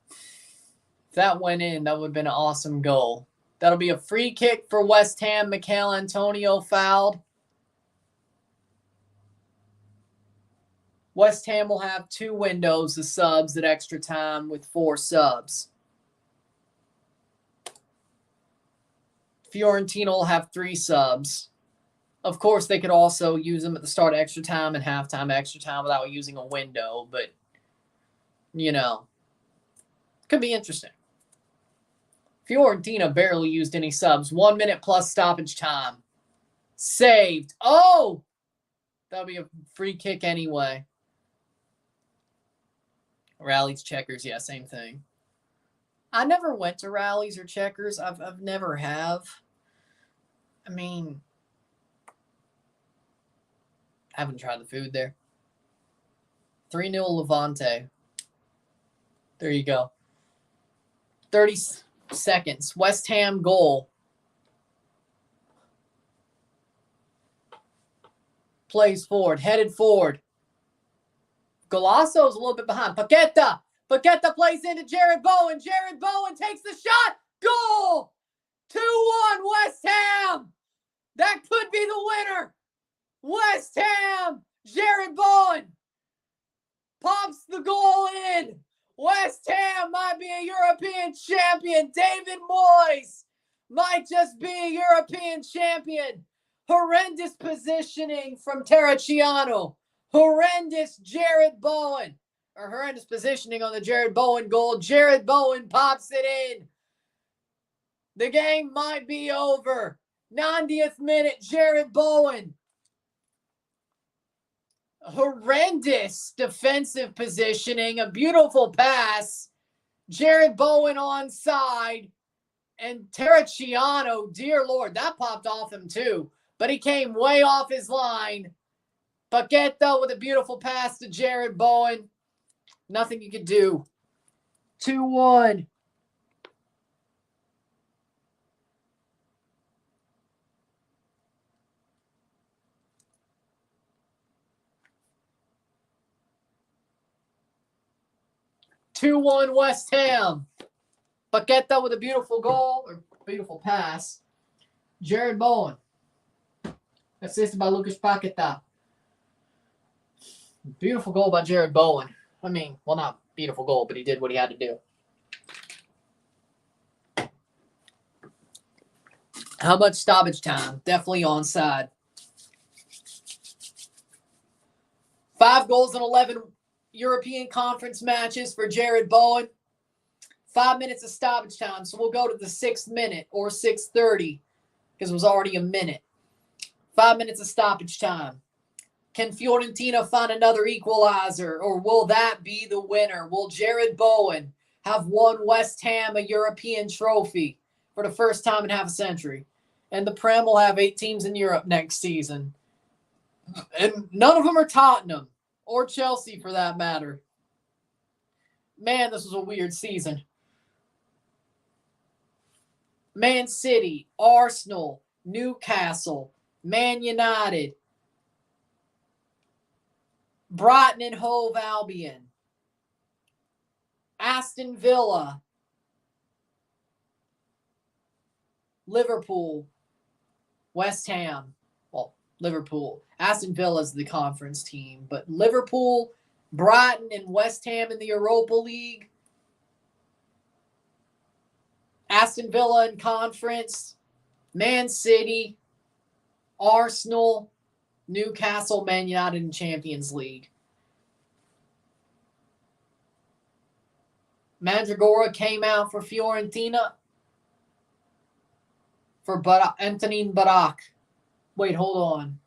[SPEAKER 1] If that went in, that would have been an awesome goal. That'll be a free kick for West Ham. Michail Antonio fouled. West Ham will have 2 windows of subs at extra time with 4 subs. Fiorentina will have 3 subs. Of course, they could also use them at the start of extra time and halftime extra time without using a window, but, could be interesting. Fiorentina barely used any subs. 1 minute plus stoppage time. Saved. Oh! That'll be a free kick anyway. Rallies, checkers, yeah, same thing. I never went to rallies or checkers. I've never have. I mean, I haven't tried the food there. 3-0 Levante. There you go. 30 seconds. West Ham goal. Plays forward. Headed forward. Golasso's a little bit behind. Paqueta. Paqueta plays into Jared Bowen. Jared Bowen takes the shot. Goal! 2-1 West Ham. That could be the winner. West Ham. Jared Bowen pops the goal in. West Ham might be a European champion. David Moyes might just be a European champion. Horrendous positioning from Terracciano. Horrendous Jared Bowen. Or horrendous positioning on the Jared Bowen goal. Jared Bowen pops it in. The game might be over. 90th minute, Jared Bowen. Horrendous defensive positioning. A beautiful pass. Jared Bowen onside. And Terracciano, dear Lord, that popped off him too. But he came way off his line. Paqueta with a beautiful pass to Jared Bowen. Nothing you could do. 2-1. 2-1 West Ham. Paqueta with a beautiful goal, or beautiful pass. Jared Bowen. Assisted by Lucas Paqueta. Beautiful goal by Jared Bowen. I mean, well, not beautiful goal, but he did what he had to do. How much stoppage time? Definitely onside. 5 goals in 11 European Conference matches for Jared Bowen. 5 minutes of stoppage time. So we'll go to the 6th minute or 6:30 because it was already a minute. 5 minutes of stoppage time. Can Fiorentina find another equalizer, or will that be the winner? Will Jared Bowen have won West Ham a European trophy for the first time in half a century? And the Prem will have 8 teams in Europe next season. And none of them are Tottenham or Chelsea for that matter. Man, this was a weird season. Man City, Arsenal, Newcastle, Man United, Brighton and Hove Albion, Aston Villa, Liverpool, West Ham. Well, Liverpool. Aston Villa is the conference team, but Liverpool, Brighton, and West Ham in the Europa League. Aston Villa in conference, Man City, Arsenal, Newcastle, Man United in Champions League. Mandragora came out for Fiorentina for Antonin Barak. Wait, hold on.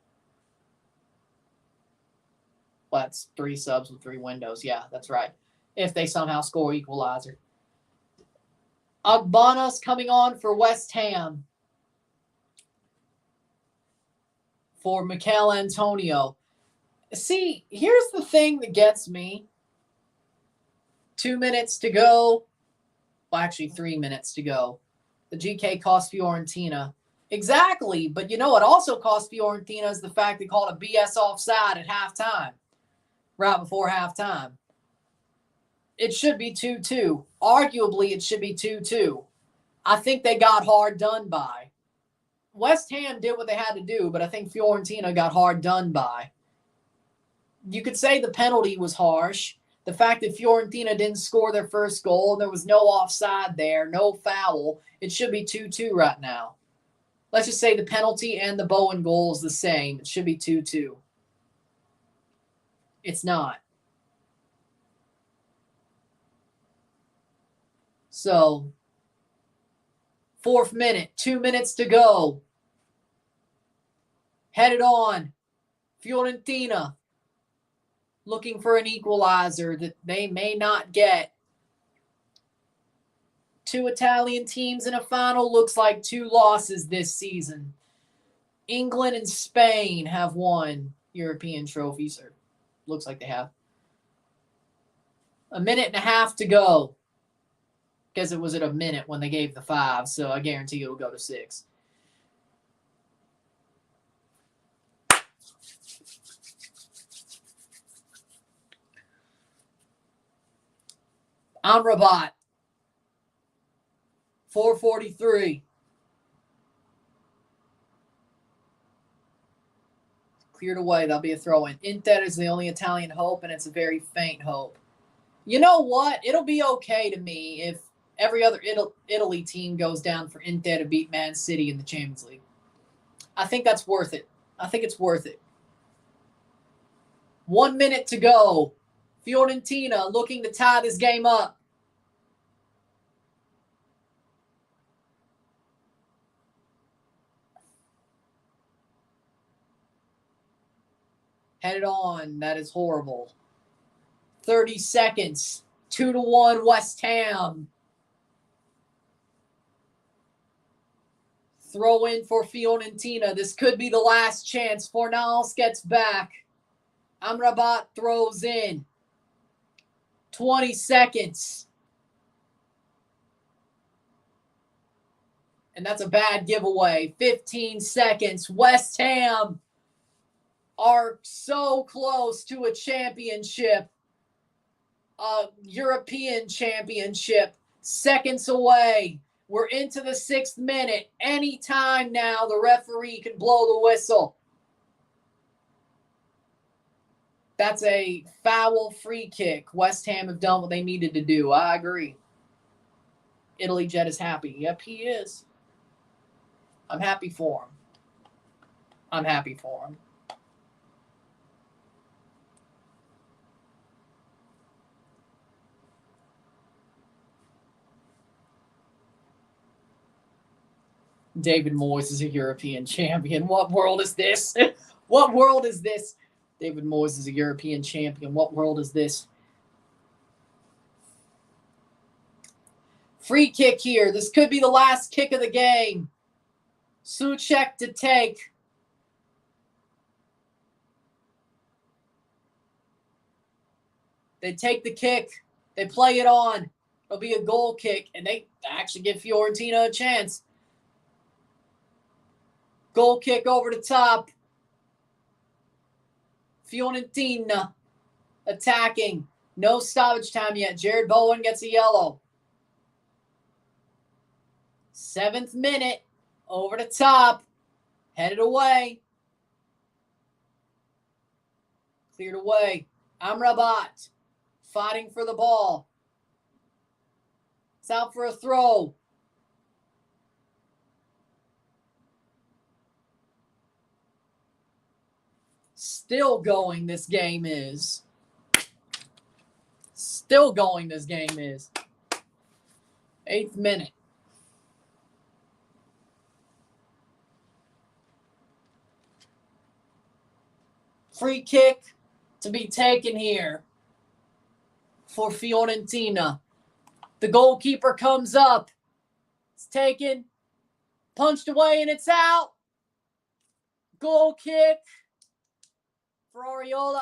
[SPEAKER 1] Well, that's 3 subs with 3 windows. Yeah, that's right. If they somehow score equalizer. Agbanas coming on for West Ham for Mikel Antonio. See, here's the thing that gets me. 2 minutes to go. Well, actually 3 minutes to go. The GK cost Fiorentina. Exactly, but you know what also cost Fiorentina is the fact they called a BS offside at halftime. Right before halftime. It should be 2-2. Arguably, it should be 2-2. I think they got hard done by. West Ham did what they had to do, but I think Fiorentina got hard done by. You could say the penalty was harsh. The fact that Fiorentina didn't score their first goal, there was no offside there, no foul. It should be 2-2 right now. Let's just say the penalty and the Bowen goal is the same. It should be 2-2. It's not. So, 4th minute, 2 minutes to go. Headed on. Fiorentina looking for an equalizer that they may not get. 2 Italian teams in a final looks like 2 losses this season. England and Spain have won European trophies, or looks like they have. 1.5 minutes to go. Because it was at a minute when they gave the 5, so I guarantee it'll go to 6. Amrabat. 4:43. Cleared away. That'll be a throw-in. Inter is the only Italian hope, and it's a very faint hope. You know what? It'll be okay to me if every other Italy team goes down for Inter to beat Man City in the Champions League. I think that's worth it. I think it's worth it. 1 minute to go. Fiorentina looking to tie this game up. Headed on. That is horrible. 30 seconds. 2-1 West Ham. Throw in for Fiorentina. This could be the last chance. Fornals gets back. Amrabat throws in. 20 seconds. And that's a bad giveaway. 15 seconds. West Ham are so close to a championship. European Championship. Seconds away. We're into the 6th minute. Anytime now, the referee can blow the whistle. That's a foul free kick. West Ham have done what they needed to do. I agree. Italy Jet is happy. Yep, he is. I'm happy for him. I'm happy for him. David Moyes is a European champion. What world is this? What world is this? David Moyes is a European champion. What world is this? Free kick here. This could be the last kick of the game. Souček to take. They take the kick. They play it on. It'll be a goal kick, and they actually give Fiorentina a chance. Goal kick over the top. Fiorentina attacking. No stoppage time yet. Jared Bowen gets a yellow. 7th minute. Over the top. Headed away. Cleared away. Amrabat fighting for the ball. It's out for a throw. Still going, this game is. Still going, this game is. 8th minute. Free kick to be taken here for Fiorentina. The goalkeeper comes up. It's taken. Punched away and it's out. Goal kick. Areola.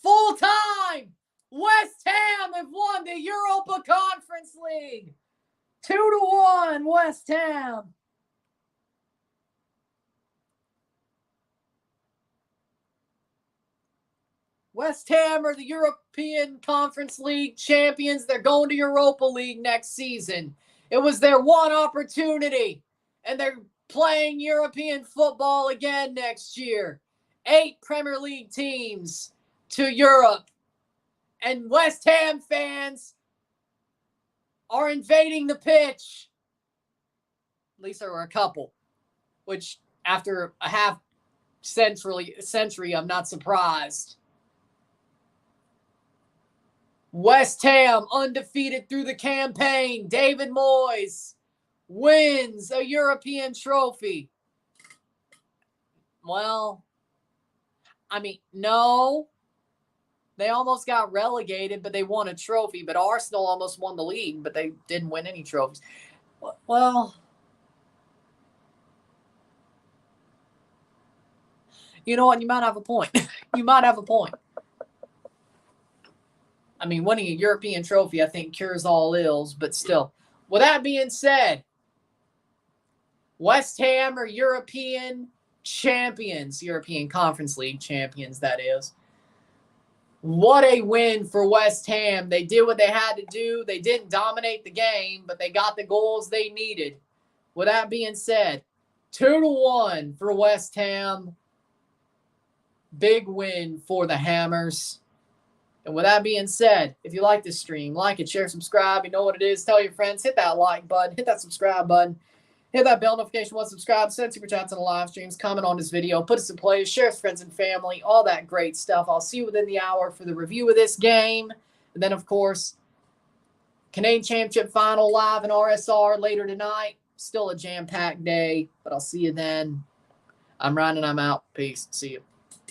[SPEAKER 1] Full time. West Ham have won the Europa Conference League. 2-1 West Ham. West Ham are the European Conference League champions. They're going to Europa League next season. It was their one opportunity, and they're playing European football again next year. 8 Premier League teams to Europe. And West Ham fans are invading the pitch. At least there were a couple. Which, after a half century, I'm not surprised. West Ham undefeated through the campaign. David Moyes wins a European trophy. Well, I mean, no. They almost got relegated, but they won a trophy. But Arsenal almost won the league, but they didn't win any trophies. Well, you know what? You might have a point. You might have a point. I mean, winning a European trophy, I think, cures all ills, but still. With that being said, West Ham are European champions, European Conference League champions, that is. What a win for West Ham. They did what they had to do. They didn't dominate the game, but they got the goals they needed. With that being said, 2-1 for West Ham. Big win for the Hammers. And with that being said, if you like this stream, like it, share, subscribe. You know what it is. Tell your friends. Hit that like button. Hit that subscribe button. Hit that bell notification once subscribed. Send super chats on the live streams. Comment on this video. Put us in play. Share with friends and family. All that great stuff. I'll see you within the hour for the review of this game. And then, of course, Canadian Championship Final live in RSR later tonight. Still a jam-packed day, but I'll see you then. I'm Ryan and I'm out. Peace. See you.